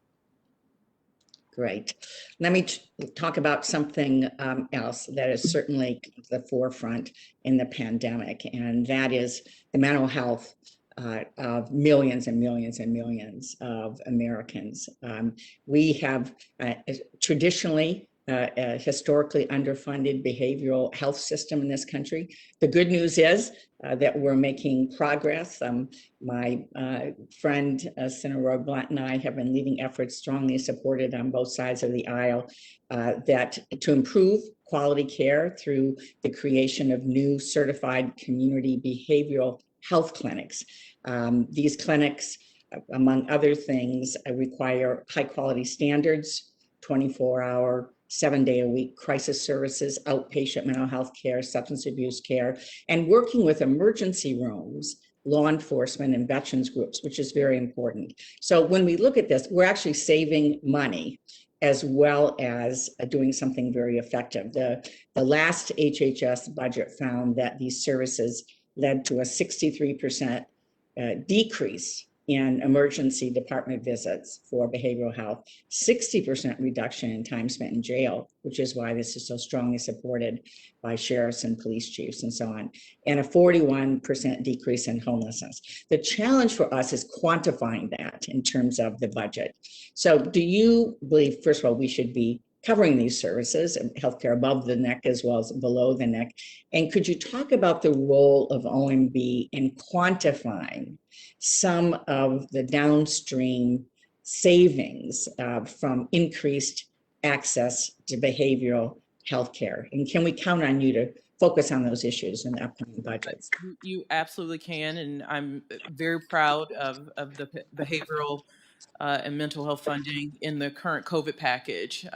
Great. Let me talk about something else that is certainly the forefront in the pandemic, and that is the mental health of millions and millions and millions of Americans. We have traditionally historically underfunded behavioral health system in this country. The good news is that we're making progress. My friend, Senator Roy Blunt, and I have been leading efforts strongly supported on both sides of the aisle that to improve quality care through the creation of new certified community behavioral health clinics. These clinics, among other things, require high quality standards, 24-hour, 7-day-a-week crisis services, outpatient mental health care, substance abuse care, and working with emergency rooms, law enforcement, and veterans groups, which is very important. So when we look at this, we're actually saving money as well as doing something very effective. The last HHS budget found that these services led to a 63% decrease in emergency department visits for behavioral health, 60% reduction in time spent in jail, which is why this is so strongly supported by sheriffs and police chiefs and so on, and a 41% decrease in homelessness. The challenge for us is quantifying that in terms of the budget. So do you believe, first of all, we should be covering these services and healthcare above the neck as well as below the neck? And could you talk about the role of OMB in quantifying some of the downstream savings from increased access to behavioral healthcare? And can we count on you to focus on those issues in the upcoming budgets. You absolutely can, and I'm very proud of the behavioral and mental health funding in the current COVID package.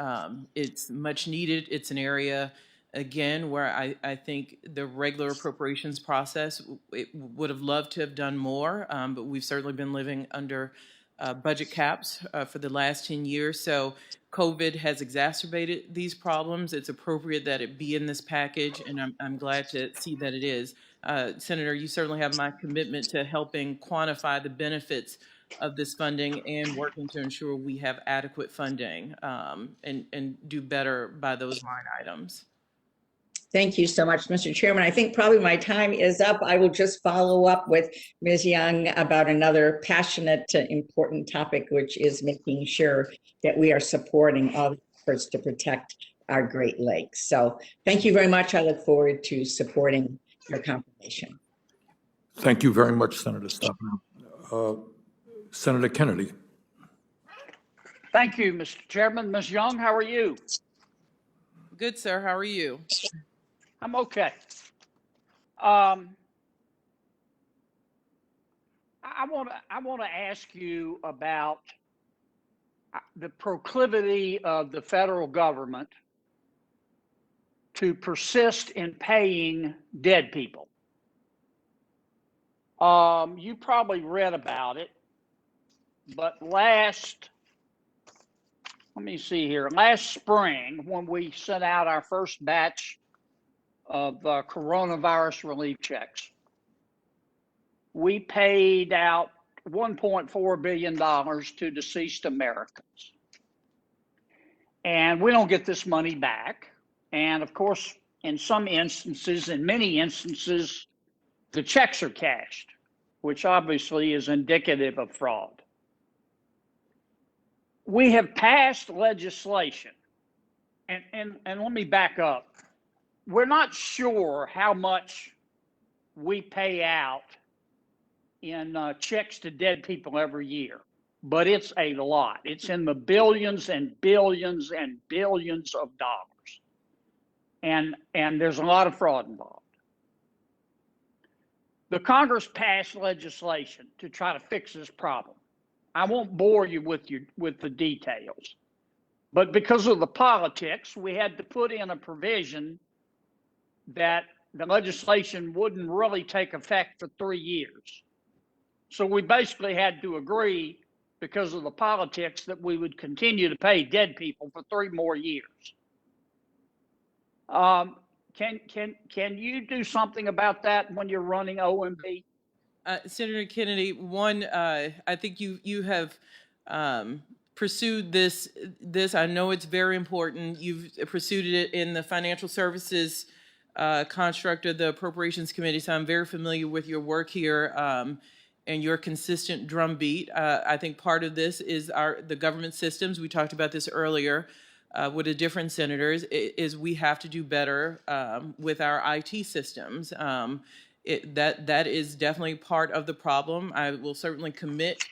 It's much needed. It's an area, again, where I think the regular appropriations process, it would have loved to have done more, but we've certainly been living under budget caps for the last 10 years. So COVID has exacerbated these problems. It's appropriate that it be in this package, and I'm glad to see that it is. Senator, you certainly have my commitment to helping quantify the benefits of this funding and working to ensure we have adequate funding and do better by those line items. Thank you so much, Mr. Chairman. I think probably my time is up. I will just follow up with Ms. Young about another passionate, important topic, which is making sure that we are supporting all the efforts to protect our Great Lakes. So thank you very much. I look forward to supporting your confirmation. Thank you very much, Senator Stockman. Senator Kennedy. Thank you, Mr. Chairman. Ms. Young, how are you? Good, sir. How are you? I'm okay. I want to ask you about the proclivity of the federal government to persist in paying dead people. You probably read about it, but last spring, when we sent out our first batch of coronavirus relief checks, we paid out $1.4 billion to deceased Americans. And we don't get this money back. And of course, in many instances, the checks are cashed, which obviously is indicative of fraud. We have passed legislation, and let me back up. We're not sure how much we pay out in checks to dead people every year, but it's a lot. It's in the billions and billions and billions of dollars. And there's a lot of fraud involved. The Congress passed legislation to try to fix this problem. I won't bore you with the details, but because of the politics, we had to put in a provision that the legislation wouldn't really take effect for 3 years. So we basically had to agree, because of the politics, that we would continue to pay dead people for 3 more years. Can you do something about that when you're running OMB? Senator Kennedy, one, I think you have pursued this. I know it's very important. You've pursued it in the financial services construct of the Appropriations Committee, so I'm very familiar with your work here and your consistent drumbeat. I think part of this is the government systems. We talked about this earlier with the different senators, is we have to do better with our IT systems. That is definitely part of the problem. I will certainly commit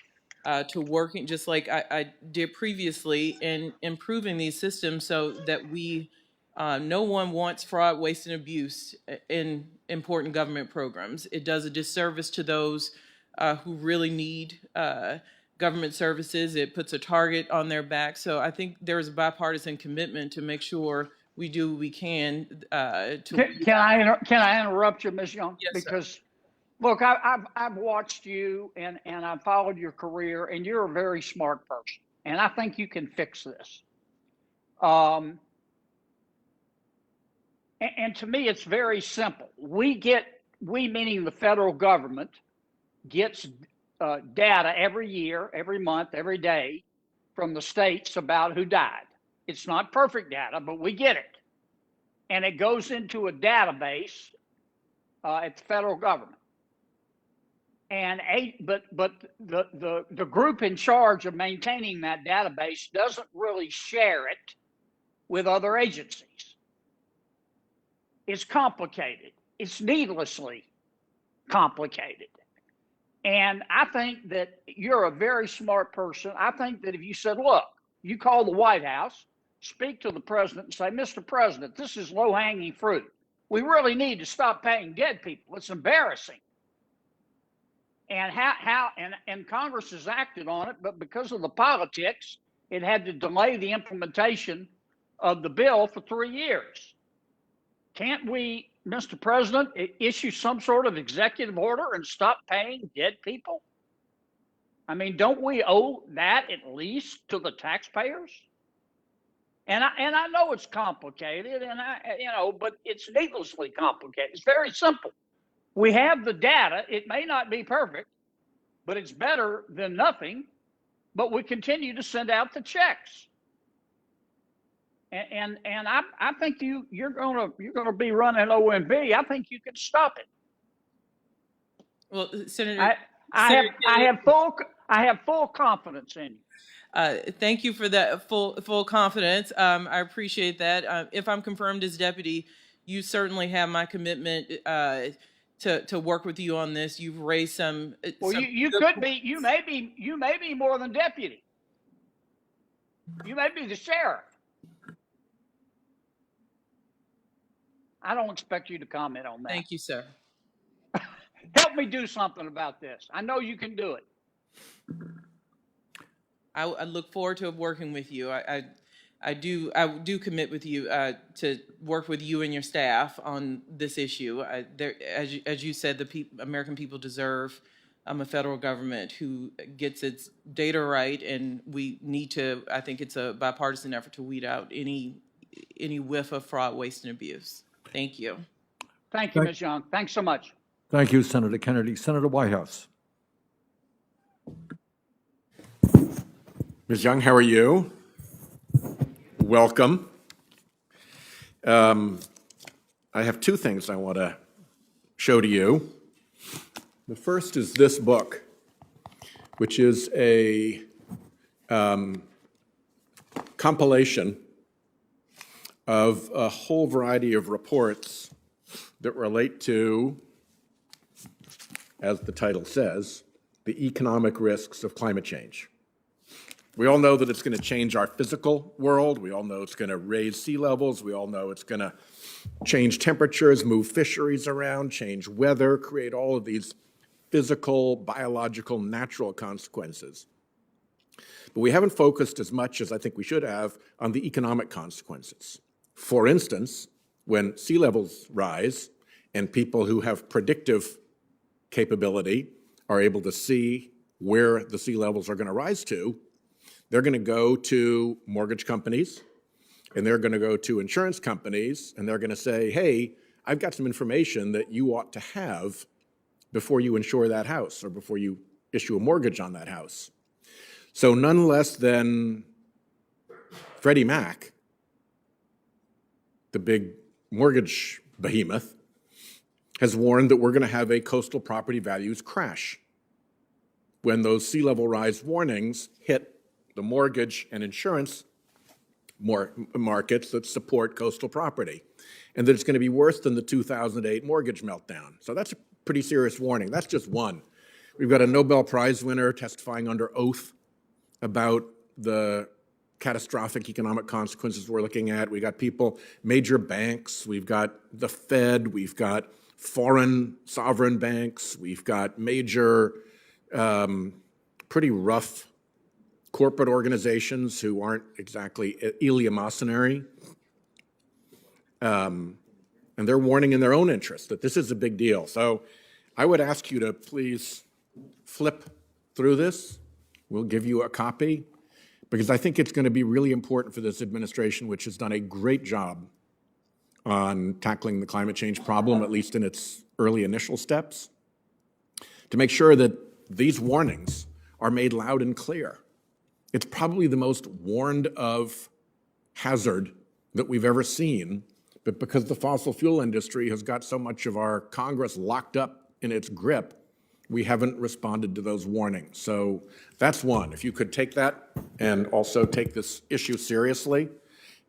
to working, just like I did previously, in improving these systems so that no one wants fraud, waste, and abuse in important government programs. It does a disservice to those who really need government services. It puts a target on their back. So I think there is a bipartisan commitment to make sure we do what we can. Can I interrupt you, Ms. Young? Yes, because, sir. Look, I've watched you and I've followed your career, and you're a very smart person, and I think you can fix this. And to me, it's very simple. We meaning the federal government, gets data every year, every month, every day from the states about who died. It's not perfect data, but we get it. And it goes into a database at the federal government. And but the group in charge of maintaining that database doesn't really share it with other agencies. It's complicated. It's needlessly complicated. And I think that you're a very smart person. I think that if you said, look, you call the White House, speak to the president and say, Mr. President, this is low-hanging fruit. We really need to stop paying dead people. It's embarrassing. And and Congress has acted on it, but because of the politics, it had to delay the implementation of the bill for 3 years. Can't we, Mr. President, issue some sort of executive order and stop paying dead people? I mean, don't we owe that at least to the taxpayers? And I know it's complicated, and but it's needlessly complicated. It's very simple. We have the data. It may not be perfect, but it's better than nothing. But we continue to send out the checks. And I think you're gonna be running OMB. I think you can stop it. Well, Senator, I have full confidence in you. thank you for that full confidence. I appreciate that. If I'm confirmed as deputy, you certainly have my commitment to work with you on this. You've raised some. Well, you could be. You may be more than deputy. You may be the sheriff. I don't expect you to comment on that. Thank you, sir. Help me do something about this. I know you can do it. I look forward to working with you. I do commit with you to work with you and your staff on this issue. As you said, the American people deserve a federal government who gets its data right, and we need to. I think it's a bipartisan effort to weed out any whiff of fraud, waste, and abuse. Thank you. Thank you, Ms. Young. Thanks so much. Thank you, Senator Kennedy. Senator Whitehouse. Ms. Young, how are you? Welcome. I have two things I want to show to you. The first is this book, which is a compilation of a whole variety of reports that relate to, as the title says, the economic risks of climate change. We all know that it's going to change our physical world. We all know it's going to raise sea levels. We all know it's going to change temperatures, move fisheries around, change weather, create all of these physical, biological, natural consequences. But we haven't focused as much as I think we should have on the economic consequences. For instance, when sea levels rise and people who have predictive capability are able to see where the sea levels are going to rise to, they're going to go to mortgage companies and they're going to go to insurance companies and they're going to say, hey, I've got some information that you ought to have before you insure that house or before you issue a mortgage on that house. So none less than Freddie Mac, the big mortgage behemoth, has warned that we're going to have a coastal property values crash when those sea level rise warnings hit the mortgage and insurance markets that support coastal property, and that it's going to be worse than the 2008 mortgage meltdown. So that's a pretty serious warning. That's just one. We've got a Nobel Prize winner testifying under oath about the catastrophic economic consequences we're looking at. We got people, major banks, we've got the Fed, we've got foreign sovereign banks, we've got major, pretty rough corporate organizations who aren't exactly eleemosynary. And they're warning in their own interest that this is a big deal. So I would ask you to please flip through this. We'll give you a copy because I think it's going to be really important for this administration, which has done a great job on tackling the climate change problem, at least in its early initial steps, to make sure that these warnings are made loud and clear. It's probably the most warned of hazard that we've ever seen, but because the fossil fuel industry has got so much of our Congress locked up in its grip, we haven't responded to those warnings. So that's one. If you could take that and also take this issue seriously,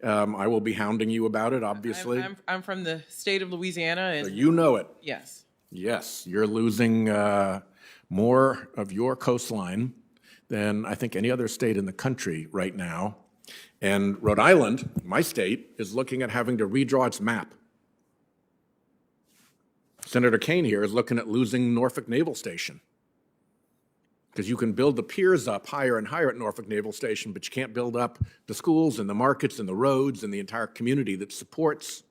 I will be hounding you about it, obviously. I'm from the state of Louisiana. And so you know it. Yes. Yes, you're losing more of your coastline than I think any other state in the country right now. And Rhode Island, my state, is looking at having to redraw its map Senator Kane here is looking at losing Norfolk Naval Station, because you can build the piers up higher and higher at Norfolk Naval Station, but you can't build up the schools and the markets and the roads and the entire community that supports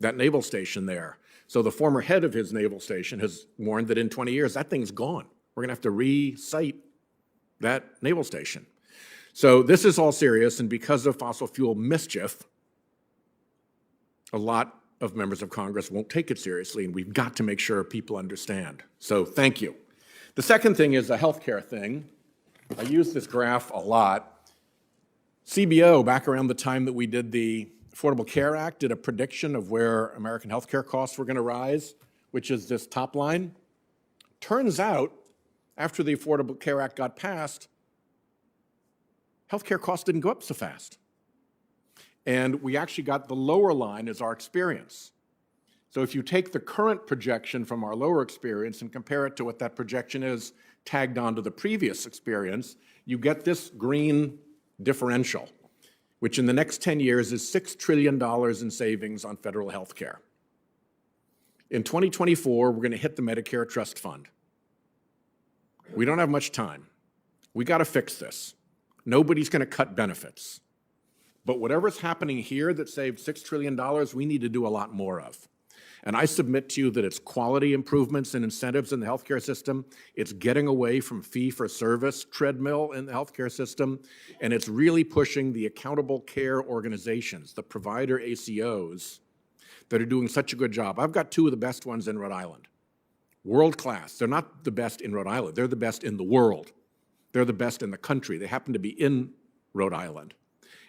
that naval station there. So the former head of his naval station has warned that in 20 years, that thing's gone. We're gonna have to re-site that naval station. So this is all serious, and because of fossil fuel mischief, a lot of members of Congress won't take it seriously, and we've got to make sure people understand. So thank you. The second thing is a healthcare thing. I use this graph a lot. CBO, back around the time that we did the Affordable Care Act, did a prediction of where American healthcare costs were going to rise, which is this top line. Turns out, after the Affordable Care Act got passed, healthcare costs didn't go up so fast. And we actually got the lower line as our experience. So if you take the current projection from our lower experience and compare it to what that projection is tagged onto the previous experience, you get this green differential, which in the next 10 years is $6 trillion in savings on federal health care. In 2024, we're going to hit the Medicare Trust Fund. We don't have much time. We got to fix this. Nobody's going to cut benefits. But whatever's happening here that saved $6 trillion, we need to do a lot more of. And I submit to you that it's quality improvements and incentives in the healthcare system, it's getting away from fee-for-service treadmill in the healthcare system, and it's really pushing the accountable care organizations, the provider ACOs, that are doing such a good job. I've got two of the best ones in Rhode Island. World class. They're not the best in Rhode Island. They're the best in the world. They're the best in the country. They happen to be in Rhode Island.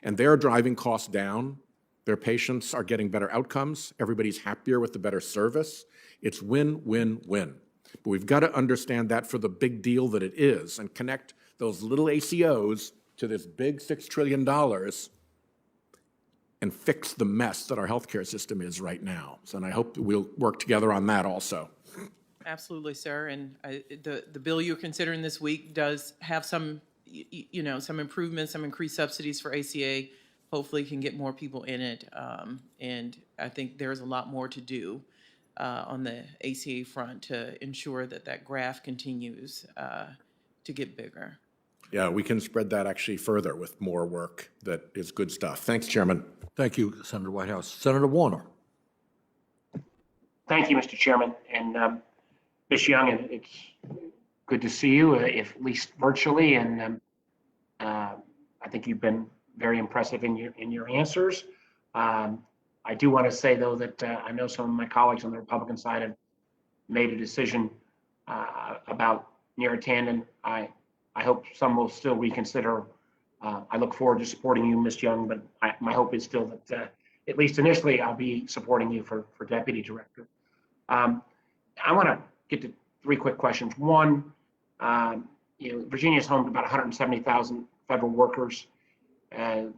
And they're driving costs down. Their patients are getting better outcomes. Everybody's happier with the better service. It's win, win, win. But we've got to understand that for the big deal that it is and connect those little ACOs to this big $6 trillion and fix the mess that our healthcare system is right now. So, and I hope we'll work together on that also. Absolutely, sir. And the bill you're considering this week does have some, some improvements, some increased subsidies for ACA. Hopefully can get more people in it. And I think there's a lot more to do on the ACA front to ensure that that graph continues to get bigger. Yeah, we can spread that actually further with more work that is good stuff. Thanks, Chairman. Thank you, Senator Whitehouse. Senator Warner. Thank you, Mr. Chairman. And Ms. Young, it's good to see you, if at least virtually. And I think you've been very impressive in your answers. I do want to say, though, that I know some of my colleagues on the Republican side have made a decision about Neera Tanden. I hope some will still reconsider. I look forward to supporting you, Ms. Young, but my hope is still that at least initially I'll be supporting you for Deputy Director. I want to get to three quick questions. One, Virginia is home to about 170,000 federal workers.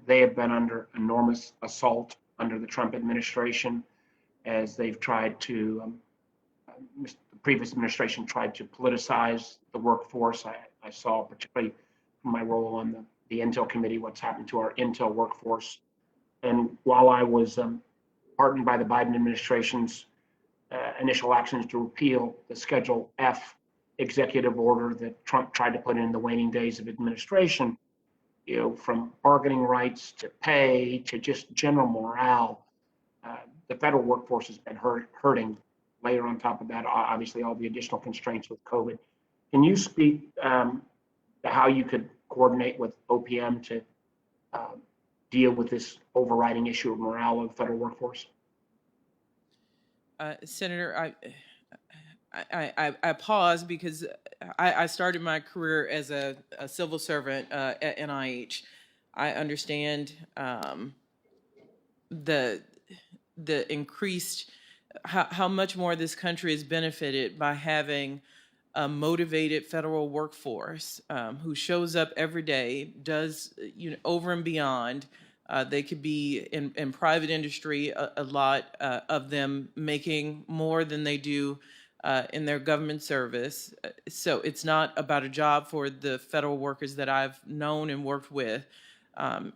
They have been under enormous assault under the Trump administration as they've tried to, the previous administration tried to politicize the workforce. I saw, particularly from my role on the Intel committee, what's happened to our Intel workforce. And while I was heartened by the Biden administration's initial actions to repeal the Schedule F executive order that Trump tried to put in the waning days of administration, from bargaining rights to pay to just general morale, the federal workforce has been hurting. Later on top of that, obviously all the additional constraints with COVID. Can you speak to how you could coordinate with OPM to deal with this overriding issue of morale of the federal workforce? Senator, I pause because I started my career as a civil servant at NIH. I understand the increased, how much more this country is benefited by having a motivated federal workforce who shows up every day, does over and beyond. They could be in private industry, a lot of them making more than they do in their government service. So it's not about a job for the federal workers that I've known and worked with.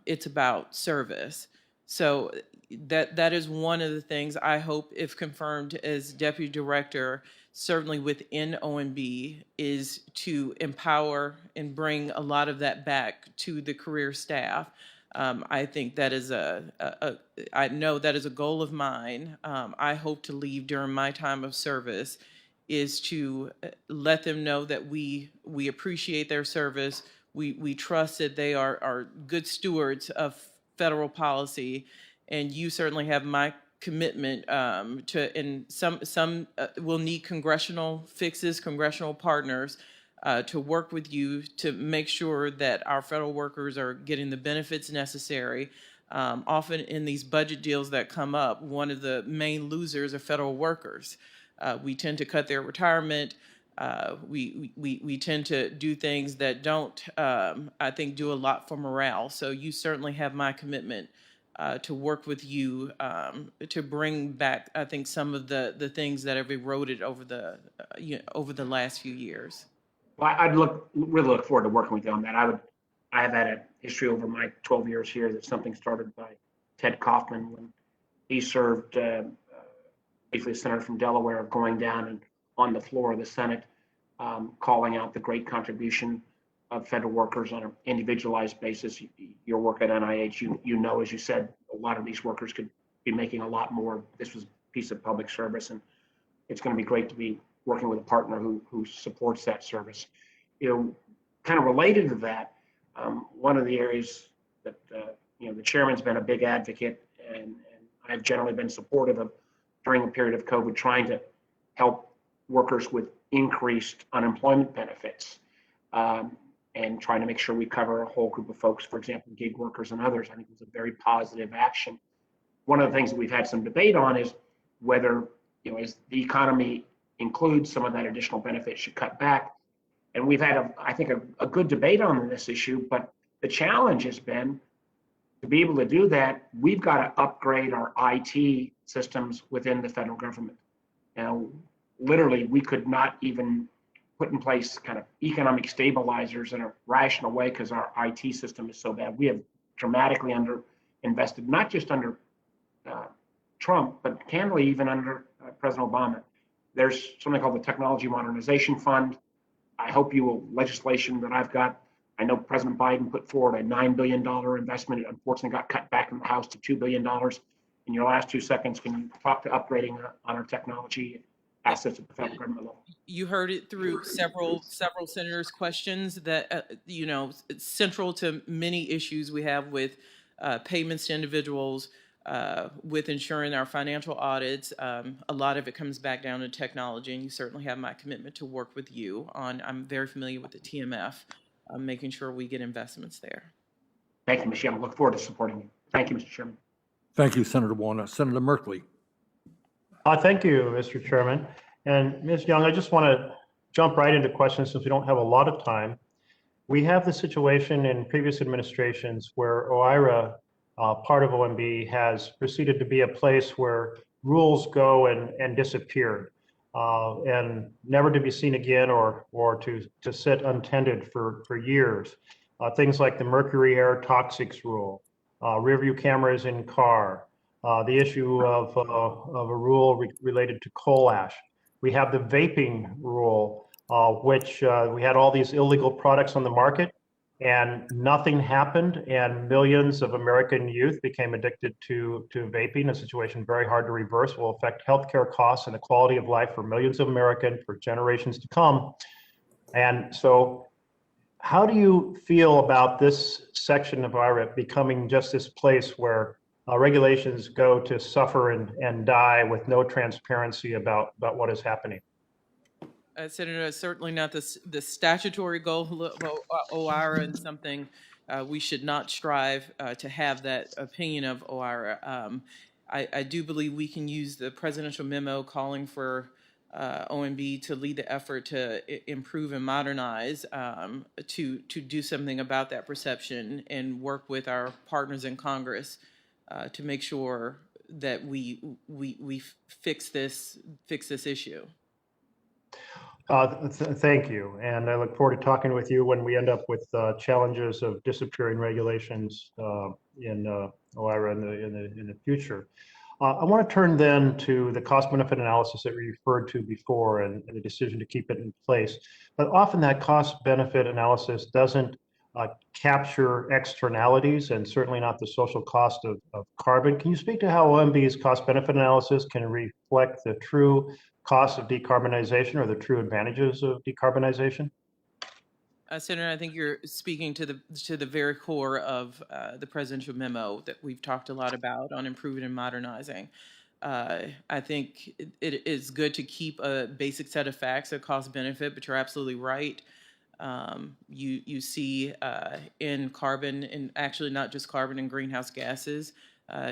It's about service. So that is one of the things I hope, if confirmed as deputy director, certainly within OMB, is to empower and bring a lot of that back to the career staff. I think that is I know that is a goal of mine. I hope to leave during my time of service is to let them know that we appreciate their service. We trust that they are good stewards of federal policy, and you certainly have my commitment to, and some will need congressional fixes, congressional partners to work with you to make sure that our federal workers are getting the benefits necessary. Often in these budget deals that come up, one of the main losers are federal workers. We tend to cut their retirement. We tend to do things that don't, I think, do a lot for morale. So you certainly have my commitment to work with you to bring back, I think, some of the things that have eroded over the last few years. Well, I'd really look forward to working with you on that. I have had a history over my 12 years here that something started by Ted Kaufman when he served, briefly a senator from Delaware, going down and on the floor of the Senate, calling out the great contribution of federal workers on an individualized basis. Your work at NIH, you know, as you said, a lot of these workers could be making a lot more. This was a piece of public service, and it's going to be great to be working with a partner who supports that service. You know, kind of related to that, one of the areas that the chairman's been a big advocate, and I've generally been supportive of during a period of COVID, trying to help workers with increased unemployment benefits, and trying to make sure we cover a whole group of folks, for example, gig workers and others. I think it was a very positive action. One of the things that we've had some debate on is whether, as the economy includes some of that additional benefit, should cut back. And we've had, I think, a good debate on this issue, but the challenge has been to be able to do that, we've got to upgrade our IT systems within the federal government. Now, literally, we could not even put in place kind of economic stabilizers in a rational way because our IT system is so bad. We have dramatically underinvested, not just under Trump, but candidly even under President Obama. There's something called the Technology Modernization Fund. I hope legislation that I've got, I know President Biden put forward a $9 billion investment. It unfortunately got cut back in the House to $2 billion. In your last 2 seconds, can you talk to upgrading on our technology assets at the federal government level? You heard it through several senators' questions that, it's central to many issues we have with payments to individuals, with ensuring our financial audits. A lot of it comes back down to technology, and you certainly have my commitment to work with you on. I'm very familiar with the TMF, making sure we get investments there. Thank you, Ms. Young. I look forward to supporting you. Thank you, Mr. Chairman. Thank you, Senator Warner. Senator Merkley. Thank you, Mr. Chairman. And Ms. Young, I just want to jump right into questions since we don't have a lot of time. We have the situation in previous administrations where OIRA, part of OMB, has proceeded to be a place where rules go and disappeared and never to be seen again or to sit untended for years. Things like the mercury air toxics rule, rear view cameras in car, the issue of a rule related to coal ash. We have the vaping rule, which we had all these illegal products on the market and nothing happened, and millions of American youth became addicted to vaping, a situation very hard to reverse, will affect healthcare costs and the quality of life for millions of Americans for generations to come. And so how do you feel about this section of IRA becoming just this place where regulations go to suffer and die with no transparency about what is happening? Senator, it's certainly not the statutory goal of OIRA, and something we should not strive to have that opinion of OIRA. I do believe we can use the presidential memo calling for OMB to lead the effort to improve and modernize, to do something about that perception and work with our partners in Congress to make sure that we fix this issue. Thank you, and I look forward to talking with you when we end up with challenges of disappearing regulations in OIRA in the future. I want to turn then to the cost-benefit analysis that we referred to before and the decision to keep it in place. But often that cost-benefit analysis doesn't capture externalities and certainly not the social cost of carbon. Can you speak to how OMB's cost-benefit analysis can reflect the true cost of decarbonization or the true advantages of decarbonization? Senator, I think you're speaking to the very core of the presidential memo that we've talked a lot about on improving and modernizing. I think it is good to keep a basic set of facts of cost benefit, but you're absolutely right. You see in carbon, and actually not just carbon and greenhouse gases,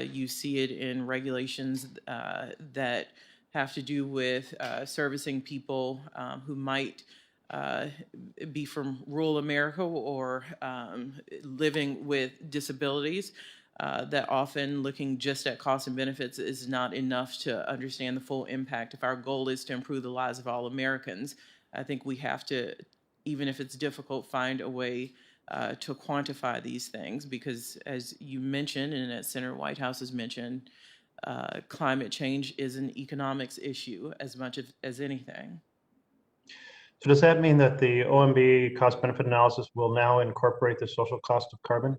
you see it in regulations that have to do with servicing people who might be from rural America or living with disabilities, that often looking just at costs and benefits is not enough to understand the full impact. If our goal is to improve the lives of all Americans, I think we have to, even if it's difficult, find a way to quantify these things, because as you mentioned, and as Senator Whitehouse has mentioned, climate change is an economics issue as much as anything. So does that mean that the OMB cost-benefit analysis will now incorporate the social cost of carbon?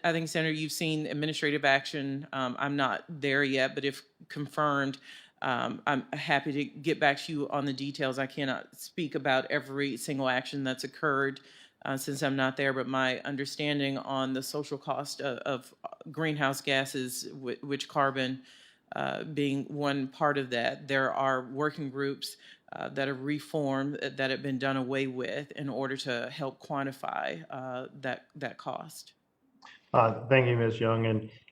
I think, Senator, you've seen administrative action. I'm not there yet, but if confirmed, I'm happy to get back to you on the details. I cannot speak about every single action that's occurred since I'm not there, but my understanding on the social cost of greenhouse gases, which carbon being one part of that, there are working groups that have reformed, that have been done away with in order to help quantify that cost. Thank you, Ms. Young.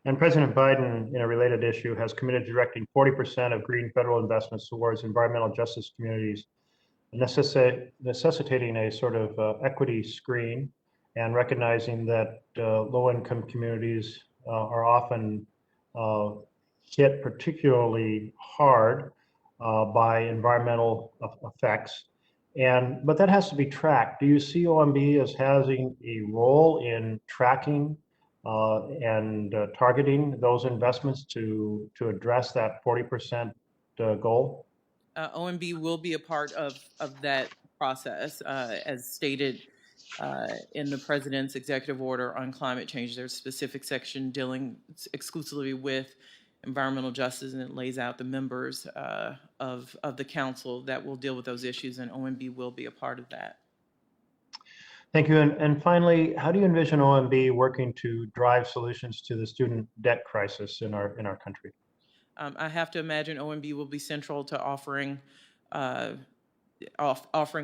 And President Biden, in a related issue, has committed to directing 40% of green federal investments towards environmental justice communities, necessitating a sort of equity screen and recognizing that low-income communities are often hit particularly hard by environmental effects. But that has to be tracked. Do you see OMB as having a role in tracking and targeting those investments to address that 40% goal? OMB will be a part of that process, as stated in the President's executive order on climate change. There's a specific section dealing exclusively with environmental justice, and it lays out the members of the council that will deal with those issues, and OMB will be a part of that. Thank you. And finally, how do you envision OMB working to drive solutions to the student debt crisis in our country? I have to imagine OMB will be central to offering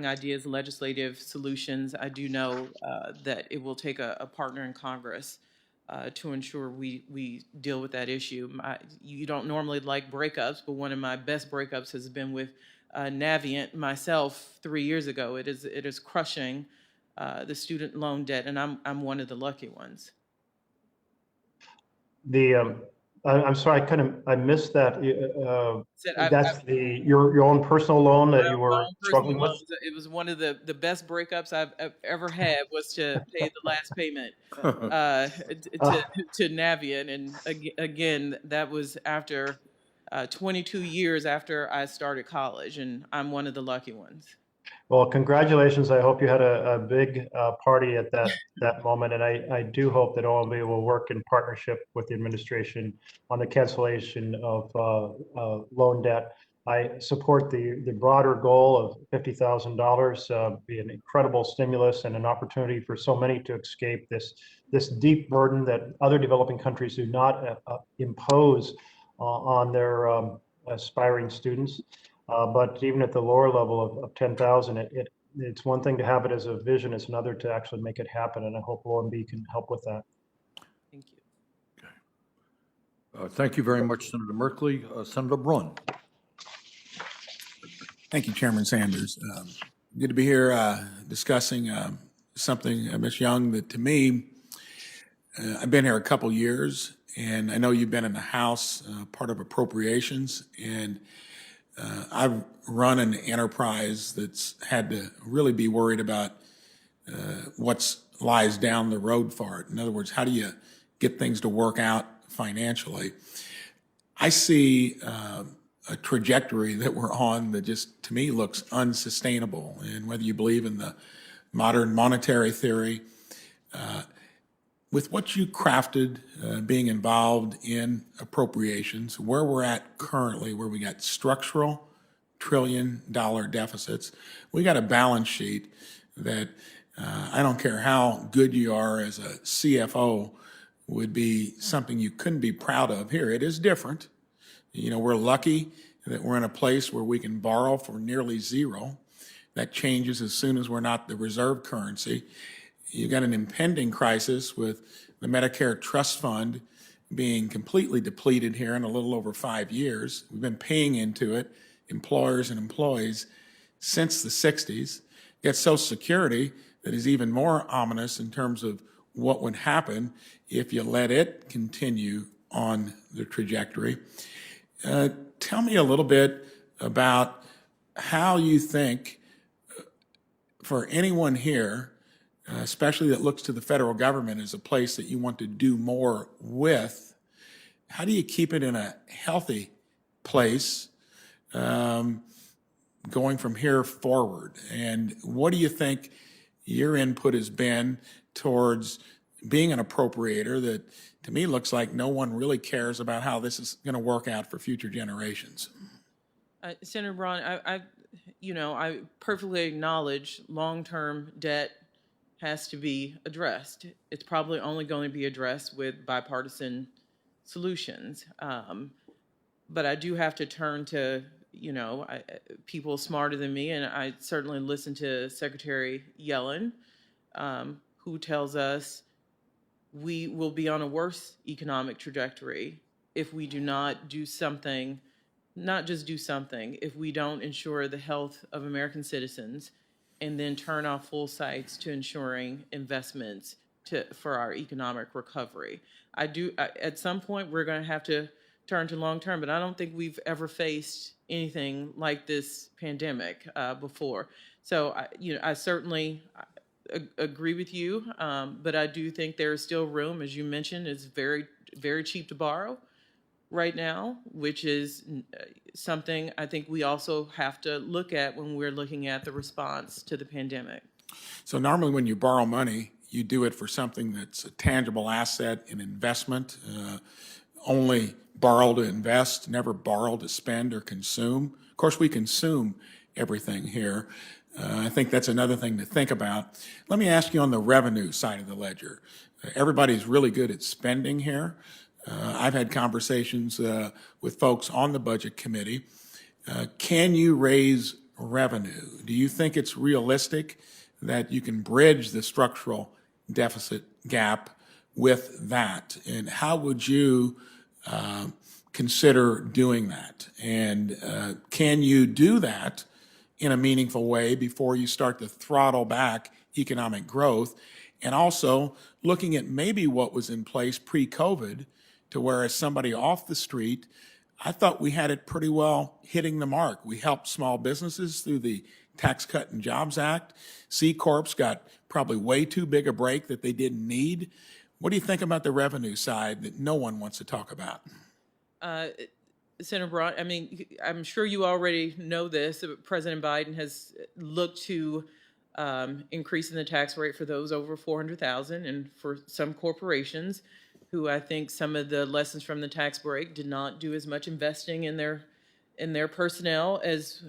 ideas, legislative solutions. I do know that it will take a partner in Congress to ensure we deal with that issue. You don't normally like breakups, but one of my best breakups has been with Navient myself 3 years ago. It is crushing the student loan debt, and I'm one of the lucky ones. I'm sorry, I missed that. That's your own personal loan that you were struggling with? It was one of the best breakups I've ever had, was to pay the last payment to Navient. And again, that was after 22 years after I started college, and I'm one of the lucky ones. Well, congratulations. I hope you had a big party at that moment. And I do hope that OMB will work in partnership with the administration on the cancellation of loan debt. I support the broader goal of $50,000, be an incredible stimulus and an opportunity for so many to escape this deep burden that other developing countries do not impose on their aspiring students. But even at the lower level of 10,000, it's one thing to have it as a vision, it's another to actually make it happen. And I hope OMB can help with that. Thank you. Okay. Thank you very much, Senator Merkley. Senator Brunn. Thank you, Chairman Sanders. Good to be here discussing something, Ms. Young, that to me, I've been here a couple years, and I know you've been in the House, part of appropriations, and I've run an enterprise that's had to really be worried about what lies down the road for it. In other words, how do you get things to work out financially. I see a trajectory that we're on that just, to me, looks unsustainable. And whether you believe in the modern monetary theory, with what you crafted, being involved in appropriations, where we're at currently, where we got structural trillion-dollar deficits, we got a balance sheet that I don't care how good you are as a CFO, would be something you couldn't be proud of. Here, it is different. You know, we're lucky that we're in a place where we can borrow for nearly zero. That changes as soon as we're not the reserve currency. You've got an impending crisis with the Medicare trust fund being completely depleted here in a little over 5 years. We've been paying into it, employers and employees, since the 60s. You got Social Security that is even more ominous in terms of what would happen if you let it continue on the trajectory. Tell me a little bit about how you think, for anyone here, especially that looks to the federal government as a place that you want to do more with, how do you keep it in a healthy place going from here forward? And what do you think your input has been towards being an appropriator that, to me, looks like no one really cares about how this is going to work out for future generations? Senator Braun, I perfectly acknowledge long-term debt has to be addressed. It's probably only going to be addressed with bipartisan solutions. But I do have to turn to, people smarter than me, and I certainly listen to Secretary Yellen, who tells us we will be on a worse economic trajectory if we do not do something, not just do something, if we don't ensure the health of American citizens and then turn off full sights to ensuring investments for our economic recovery. At some point, we're going to have to turn to long term, but I don't think we've ever faced anything like this pandemic before. So, I certainly agree with you, but I do think there is still room, as you mentioned. It's very, very cheap to borrow right now, which is something I think we also have to look at when we're looking at the response to the pandemic. So normally when you borrow money, you do it for something that's a tangible asset, an investment, only borrow to invest, never borrow to spend or consume. Of course, we consume everything here. I think that's another thing to think about. Let me ask you on the revenue side of the ledger. Everybody's really good at spending here. I've had conversations with folks on the budget committee. Can you raise revenue? Do you think it's realistic that you can bridge the structural deficit gap with that? And how would you consider doing that? And can you do that in a meaningful way before you start to throttle back economic growth? And also looking at maybe what was in place pre-COVID, to where as somebody off the street, I thought we had it pretty well hitting the mark. We helped small businesses through the Tax Cut and Jobs Act. C Corps got probably way too big a break that they didn't need. What do you think about the revenue side that no one wants to talk about? Senator Braun, I'm sure you already know this, but President Biden has looked to increasing the tax rate for those over $400,000 and for some corporations who I think some of the lessons from the tax break did not do as much investing in their personnel as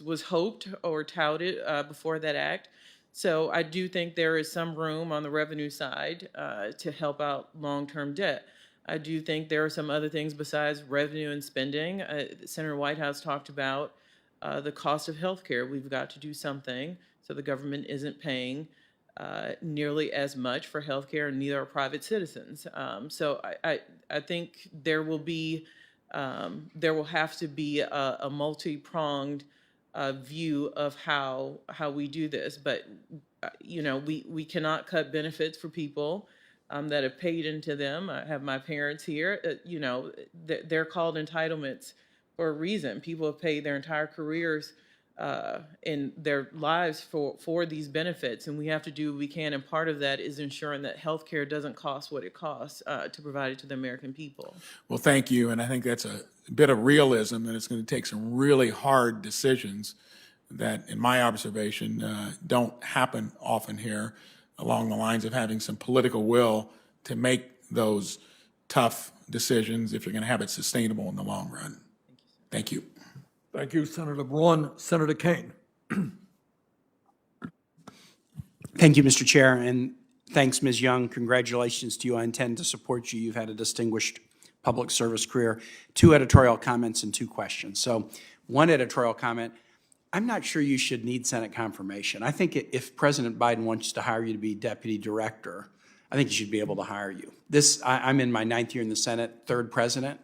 was hoped or touted before that act. So I do think there is some room on the revenue side to help out long-term debt. I do think there are some other things besides revenue and spending. Senator Whitehouse talked about the cost of health care. We've got to do something so the government isn't paying nearly as much for health care, and neither are private citizens. So I think there will have to be a multi-pronged view of how we do this. But we cannot cut benefits for people that have paid into them. I have my parents here. They're called entitlements for a reason. People have paid their entire careers in their lives for these benefits, and we have to do what we can. And part of that is ensuring that healthcare doesn't cost what it costs to provide it to the American people. Well, thank you, and I think that's a bit of realism, that it's going to take some really hard decisions that, in my observation, don't happen often here, along the lines of having some political will to make those tough decisions if you're going to have it sustainable in the long run. Thank you. Thank you, Senator Braun. Senator Kane. Thank you, Mr. Chair, and thanks, Ms. Young. Congratulations to you. I intend to support you. You've had a distinguished public service career. 2 editorial comments and 2 questions. So, 1 editorial comment. I'm not sure you should need Senate confirmation. I think if President Biden wants to hire you to be deputy director, I think he should be able to hire you. I'm in my 9th year in the Senate, 3rd president.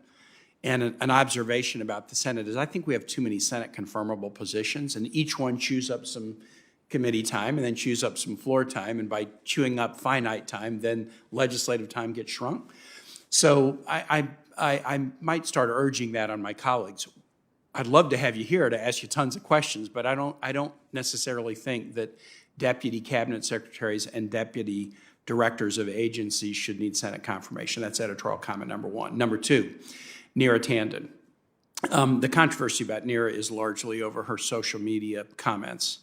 And an observation about the Senate is I think we have too many Senate confirmable positions, and each one chews up some committee time and then chews up some floor time, and by chewing up finite time, then legislative time gets shrunk. So I might start urging that on my colleagues. I'd love to have you here to ask you tons of questions, but I don't necessarily think that deputy cabinet secretaries and deputy directors of agencies should need Senate confirmation. That's editorial comment number 1. Number 2. Neera Tanden. The controversy about Neera is largely over her social media comments,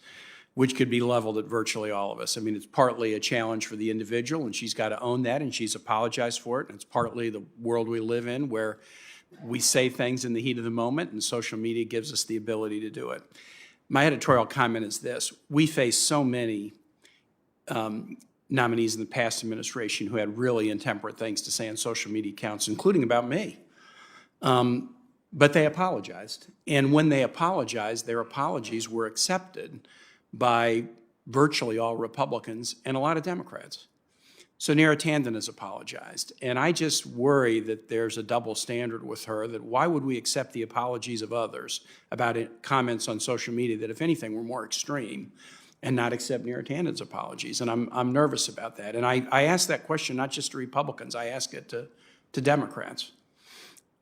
which could be leveled at virtually all of us. I mean, it's partly a challenge for the individual, and she's got to own that, and she's apologized for it. And it's partly the world we live in, where we say things in the heat of the moment, and social media gives us the ability to do it. My editorial comment is this. We face so many nominees in the past administration who had really intemperate things to say on social media accounts, including about me. But they apologized. And when they apologized, their apologies were accepted by virtually all Republicans and a lot of Democrats. So Neera Tanden has apologized. And I just worry that there's a double standard with her, that why would we accept the apologies of others about comments on social media that, if anything, were more extreme, and not accept Neera Tanden's apologies? And I'm nervous about that. And I ask that question not just to Republicans, I ask it to Democrats.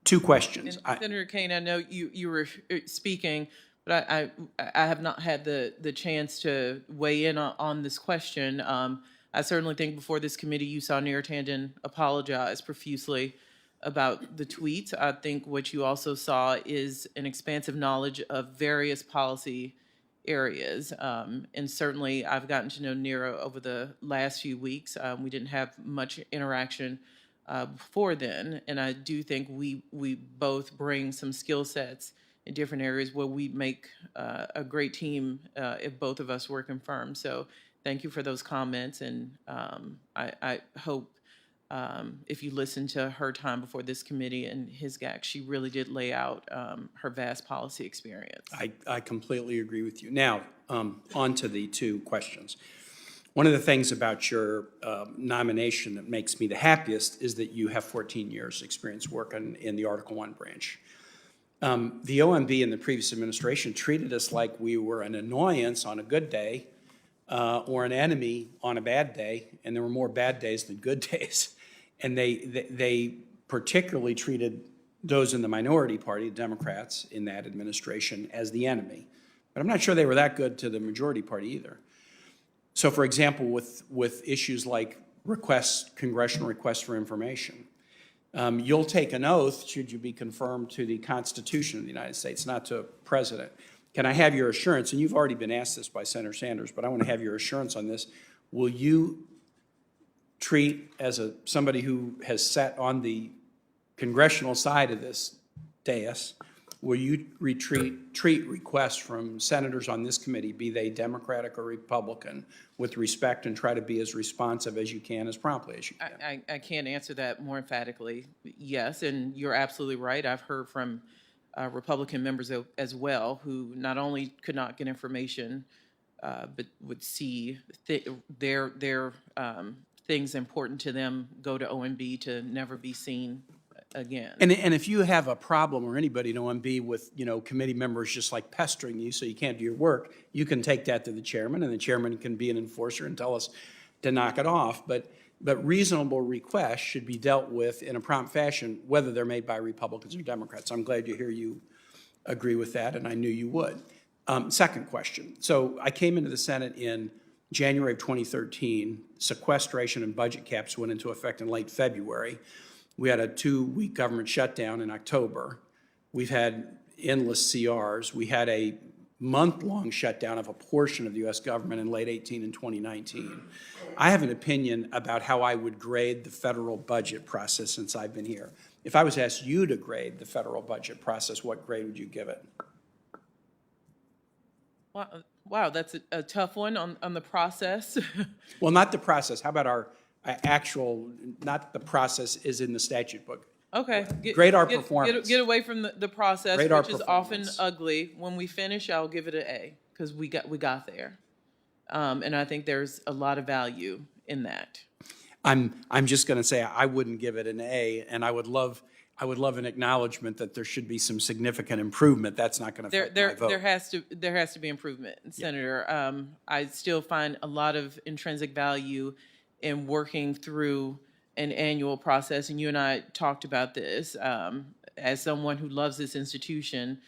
2 questions. Senator Kane, I know you were speaking, but I have not had the chance to weigh in on this question. I certainly think before this committee, you saw Neera Tanden apologize profusely about the tweets. I think what you also saw is an expansive knowledge of various policy areas. And certainly I've gotten to know Neera over the last few weeks. We didn't have much interaction before then, and I do think we both bring some skill sets in different areas where we make a great team if both of us were confirmed. So thank you for those comments, and I hope if you listen to her time before this committee and his GAC, she really did lay out her vast policy experience. I completely agree with you. Now, on to the 2 questions. One of the things about your nomination that makes me the happiest is that you have 14 years experience working in the Article 1 branch. The OMB in the previous administration treated us like we were an annoyance on a good day or an enemy on a bad day, and there were more bad days than good days. And they particularly treated those in the minority party, Democrats in that administration, as the enemy. But I'm not sure they were that good to the majority party either. So, for example, with issues like congressional requests for information, you'll take an oath, should you be confirmed, to the Constitution of the United States, not to a president. Can I have your assurance, and you've already been asked this by Senator Sanders, but I want to have your assurance on this. Will you treat, as somebody who has sat on the congressional side of this dais, will you treat requests from senators on this committee, be they Democratic or Republican, with respect and try to be as responsive as you can, as promptly as you can? I can't answer that more emphatically. Yes, and you're absolutely right. I've heard from Republican members as well who not only could not get information, but would see their things important to them go to OMB to never be seen again. And if you have a problem, or anybody in OMB, with committee members just like pestering you so you can't do your work, you can take that to the chairman, and the chairman can be an enforcer and tell us to knock it off. But reasonable requests should be dealt with in a prompt fashion, whether they're made by Republicans or Democrats. I'm glad to hear you agree with that, and I knew you would. Second question. So I came into the Senate in January of 2013. Sequestration and budget caps went into effect in late February. We had a 2-week government shutdown in October. We've had endless CRs. We had a month-long shutdown of a portion of the U.S. government in late 18 and 2019. I have an opinion about how I would grade the federal budget process since I've been here. If I was to ask you to grade the federal budget process, what grade would you give it? Wow, that's a tough one on the process. Well, not the process. How about our actual, not the process is in the statute book. Okay. Grade our performance. Get away from the process, Grade our which is often performance. ugly. When we finish, I'll give it an A because we got there. And I think there's a lot of value in that. I'm just going to say I wouldn't give it an A, and I would love an acknowledgement that there should be some significant improvement. That's not going to affect my vote. There has to be improvement, Senator. I still find a lot of intrinsic value in working through an annual process, and you and I talked about this as someone who loves this institution,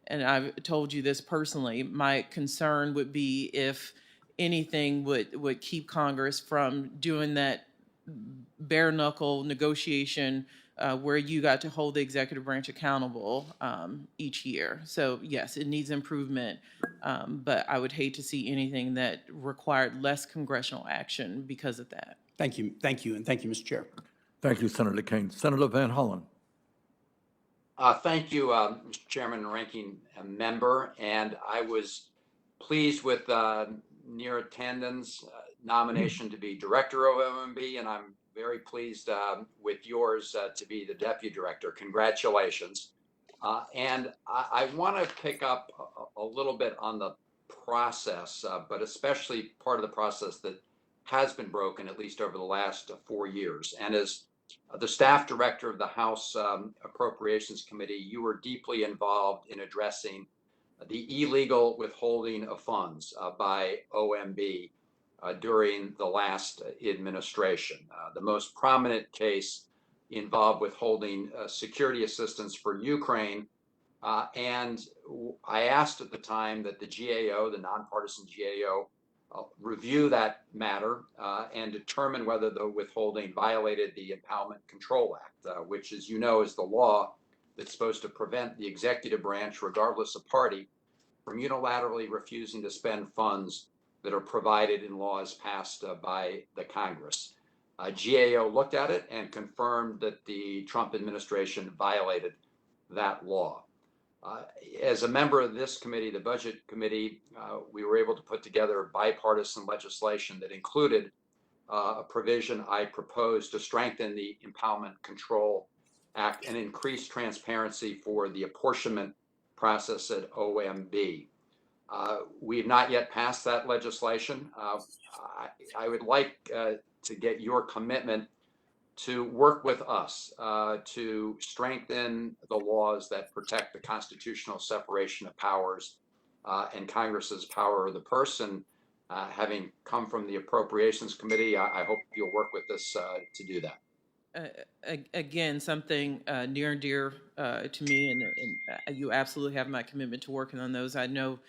and I've told you this personally. My concern would be if anything would keep Congress from doing that bare knuckle negotiation where you got to hold the executive branch accountable each year. So yes, it needs improvement, but I would hate to see anything that required less congressional action because of that. Thank you, and thank you, Mr. Chair. Thank you, Senator Kane. Senator Van Hollen. Thank you, Mr. Chairman and Ranking Member. And I was pleased with Neera Tanden's nomination to be Director of OMB, and I'm very pleased with yours to be the Deputy Director. Congratulations. And I want to pick up a little bit on the process, but especially part of the process that has been broken, at least over the last 4 years. And as the staff director of the House Appropriations Committee, you were deeply involved in addressing the illegal withholding of funds by OMB during the last administration. The most prominent case involved withholding security assistance for Ukraine. And I asked at the time that the GAO, the nonpartisan GAO, review that matter and determine whether the withholding violated the Impoundment Control Act, which, as you know, is the law that's supposed to prevent the executive branch, regardless of party, from unilaterally refusing to spend funds that are provided in laws passed by the Congress. GAO looked at it and confirmed that the Trump administration violated that law. As a member of this committee, the Budget Committee, we were able to put together bipartisan legislation that included a provision I proposed to strengthen the Impoundment Control Act and increase transparency for the apportionment process at OMB. We have not yet passed that legislation. I would like to get your commitment to work with us to strengthen the laws that protect the constitutional separation of powers and Congress's power of the purse. And having come from the Appropriations Committee, I hope you'll work with us to do that. Again, something near and dear to me, and you absolutely have my commitment to working on those. I know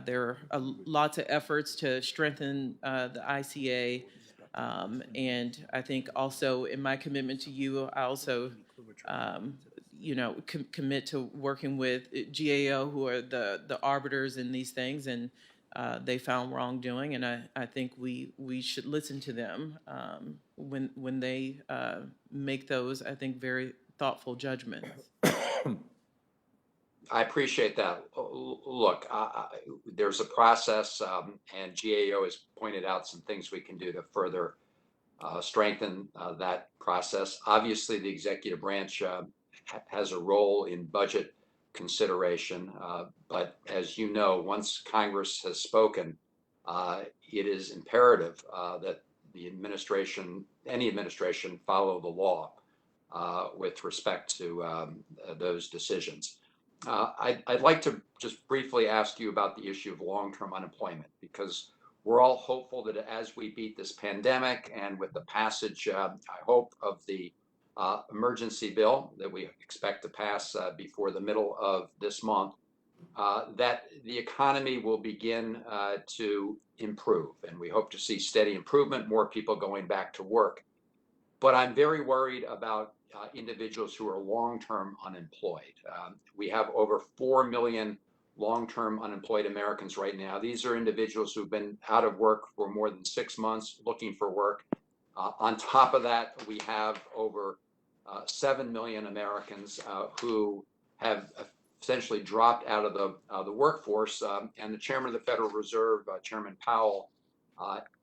there are lots of efforts to strengthen the ICA. And I think also in my commitment to you, I also, commit to working with GAO, who are the arbiters in these things, and they found wrongdoing, and I think we should listen to them when they make those, I think, very thoughtful judgments. I appreciate that. Look, there's a process, and GAO has pointed out some things we can do to further strengthen that process. Obviously, the executive branch has a role in budget consideration, but as you know, once Congress has spoken, it is imperative that the administration, any administration, follow the law with respect to those decisions. I'd like to just briefly ask you about the issue of long-term unemployment, because we're all hopeful that as we beat this pandemic and with the passage, I hope, of the emergency bill that we expect to pass before the middle of this month, that the economy will begin to improve. And we hope to see steady improvement, more people going back to work. But I'm very worried about individuals who are long-term unemployed. We have over 4 million long-term unemployed Americans right now. These are individuals who've been out of work for more than 6 months looking for work. On top of that, we have over 7 million Americans who have essentially dropped out of the workforce. And the chairman of the Federal Reserve, Chairman Powell,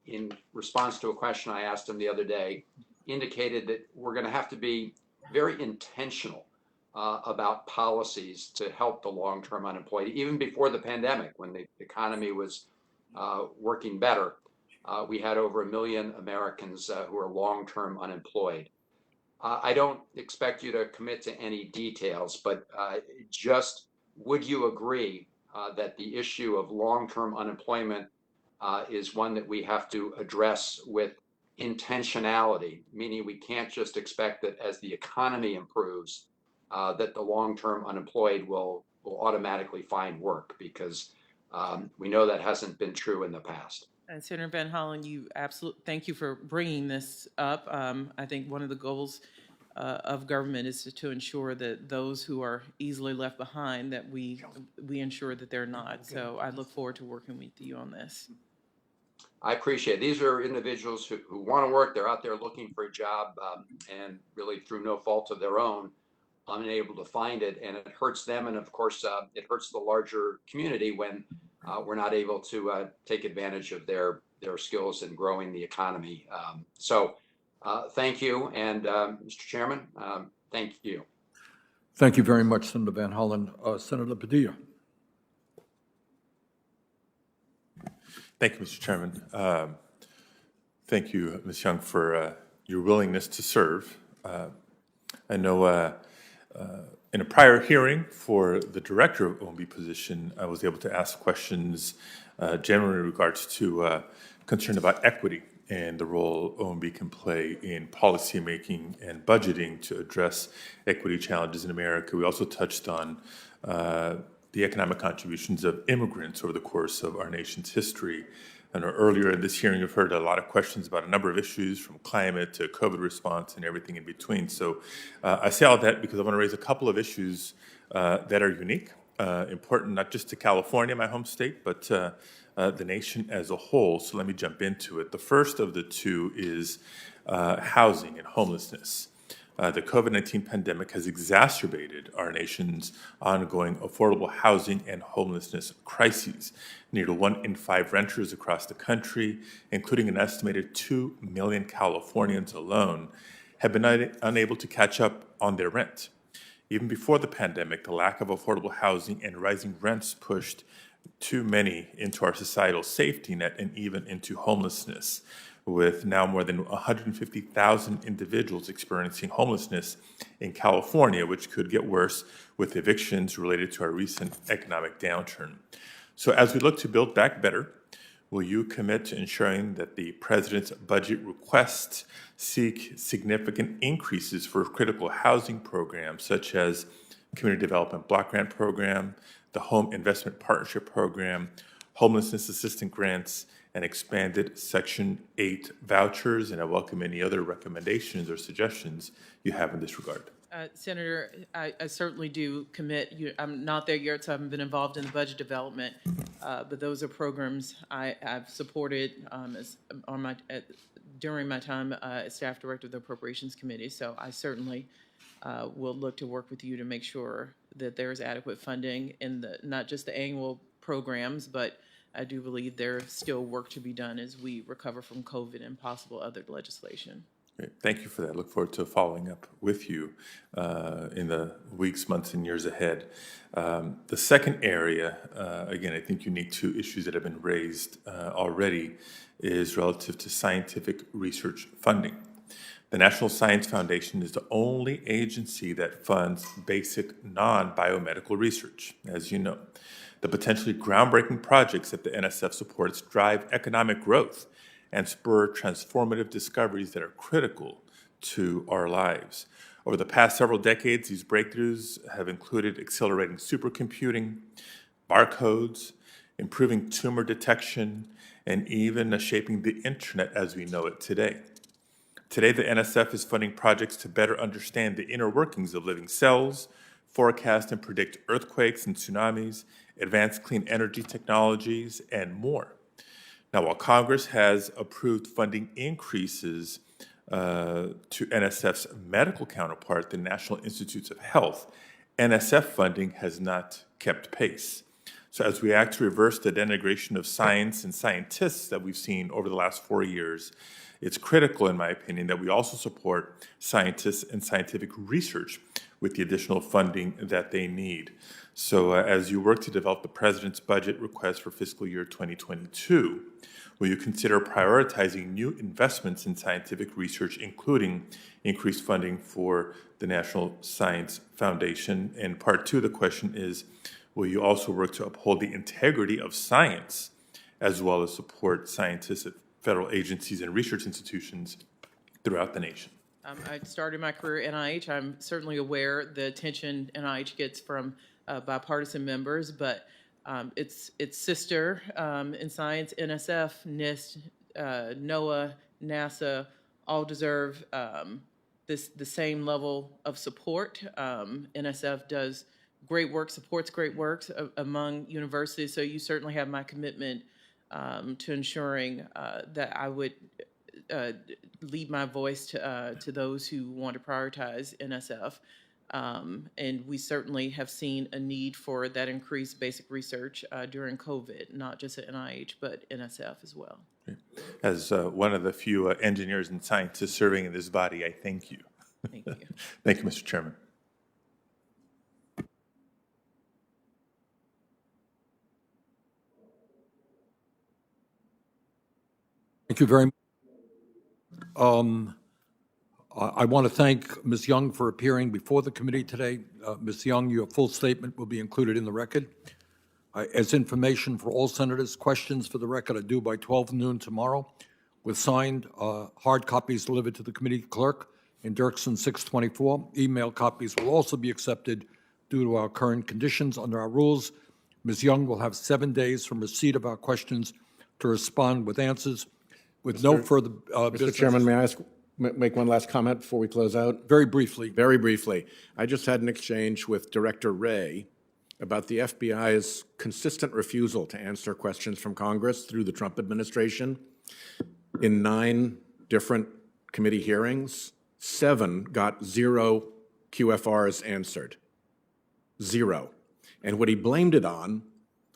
in response to a question I asked him the other day, indicated that we're going to have to be very intentional about policies to help the long-term unemployed. Even before the pandemic, when the economy was working better, we had over 1 million Americans who are long-term unemployed. I don't expect you to commit to any details, but just would you agree that the issue of long-term unemployment is one that we have to address with intentionality, meaning we can't just expect that as the economy improves, that the long-term unemployed will automatically find work, because we know that hasn't been true in the past. And Senator Van Hollen, thank you for bringing this up. I think one of the goals of government is to ensure that those who are easily left behind, that we ensure that they're not. So I look forward to working with you on this. I appreciate it. These are individuals who want to work. They're out there looking for a job, and really through no fault of their own, unable to find it. And it hurts them. And of course, it hurts the larger community when we're not able to take advantage of their skills in growing the economy. So thank you. And Mr. Chairman, thank you. Thank you very much, Senator Van Hollen. Senator Padilla. Thank you, Mr. Chairman. Thank you, Ms. Young, for your willingness to serve. I know in a prior hearing for the director of OMB position, I was able to ask questions generally in regards to concern about equity and the role OMB can play in policymaking and budgeting to address equity challenges in America. We also touched on the economic contributions of immigrants over the course of our nation's history. And earlier in this hearing, you've heard a lot of questions about a number of issues, from climate to COVID response and everything in between. So I say all that because I want to raise a couple of issues that are unique, important not just to California, my home state, but the nation as a whole. So let me jump into it. The first of the two is housing and homelessness. The COVID-19 pandemic has exacerbated our nation's ongoing affordable housing and homelessness crises. Nearly 1 in 5 renters across the country, including an estimated 2 million Californians alone, have been unable to catch up on their rent. Even before the pandemic, the lack of affordable housing and rising rents pushed too many into our societal safety net and even into homelessness, with now more than 150,000 individuals experiencing homelessness in California, which could get worse with evictions related to our recent economic downturn. So as we look to build back better, will you commit to ensuring that the President's budget requests seek significant increases for critical housing programs such as Community Development Block Grant Program, the Home Investment Partnership Program, Homelessness Assistance Grants, and expanded Section 8 vouchers? And I welcome any other recommendations or suggestions you have in this regard. Senator, I certainly do commit. I'm not there yet, so I haven't been involved in the budget development, but those are programs I've supported during my time as staff director of the Appropriations Committee. So I certainly will look to work with you to make sure that there is adequate funding in not just the annual programs, but I do believe there's still work to be done as we recover from COVID and possible other legislation. Great. Thank you for that. Look forward to following up with you in the weeks, months, and years ahead. The second area, again, I think unique to issues that have been raised already, is relative to scientific research funding. The National Science Foundation is the only agency that funds basic non-biomedical research, as you know. The potentially groundbreaking projects that the NSF supports drive economic growth and spur transformative discoveries that are critical to our lives. Over the past several decades, these breakthroughs have included accelerating supercomputing, barcodes, improving tumor detection, and even shaping the internet as we know it today. Today, the NSF is funding projects to better understand the inner workings of living cells, forecast and predict earthquakes and tsunamis, advance clean energy technologies, and more. Now, while Congress has approved funding increases to NSF's medical counterpart, the National Institutes of Health, NSF funding has not kept pace. So as we act to reverse the denigration of science and scientists that we've seen over the last 4 years, it's critical, in my opinion, that we also support scientists and scientific research with the additional funding that they need. So as you work to develop the President's budget request for fiscal year 2022, will you consider prioritizing new investments in scientific research, including increased funding for the National Science Foundation? And part two of the question is, will you also work to uphold the integrity of science as well as support scientists at federal agencies and research institutions throughout the nation? I started my career at NIH. I'm certainly aware the attention NIH gets from bipartisan members, but its sister in science, NSF, NIST, NOAA, NASA, all deserve the same level of support. NSF does great work, supports great works among universities, so you certainly have my commitment to ensuring that I would lead my voice to those who want to prioritize NSF. And we certainly have seen a need for that increased basic research during COVID, not just at NIH, but NSF as well. As one of the few engineers and scientists serving in this body, I thank you. Thank you. Thank you, Mr. Chairman. Thank you very much. I want to thank Ms. Young for appearing before the committee today. Ms. Young, your full statement will be included in the record. As information for all senators, questions for the record are due by 12 noon tomorrow, with signed hard copies delivered to the committee clerk in Dirksen 624. Email copies will also be accepted due to our current conditions. Under our rules, Ms. Young will have 7 days from receipt of our questions to respond with answers. With no further Mr. Chairman, may I make one last comment before we close out? Very briefly. Very briefly. I just had an exchange with Director Wray about the FBI's consistent refusal to answer questions from Congress through the Trump administration. In 9 different committee hearings, 7 got 0 QFRs answered. 0. And what he blamed it on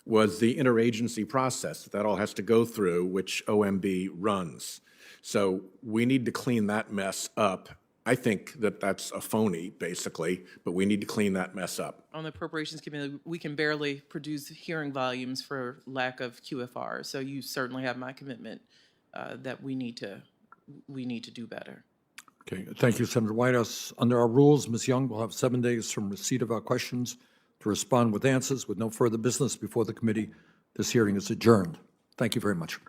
was the interagency process that all has to go through, which OMB runs. So we need to clean that mess up. I think that that's a phony, basically, but we need to clean that mess up. On the Appropriations Committee, we can barely produce hearing volumes for lack of QFR, so you certainly have my commitment that we need to do better. Okay, thank you, Senator Whitehouse. Under our rules, Ms. Young will have 7 days from receipt of our questions to respond with answers. With no further business before the committee, this hearing is adjourned. Thank you very much.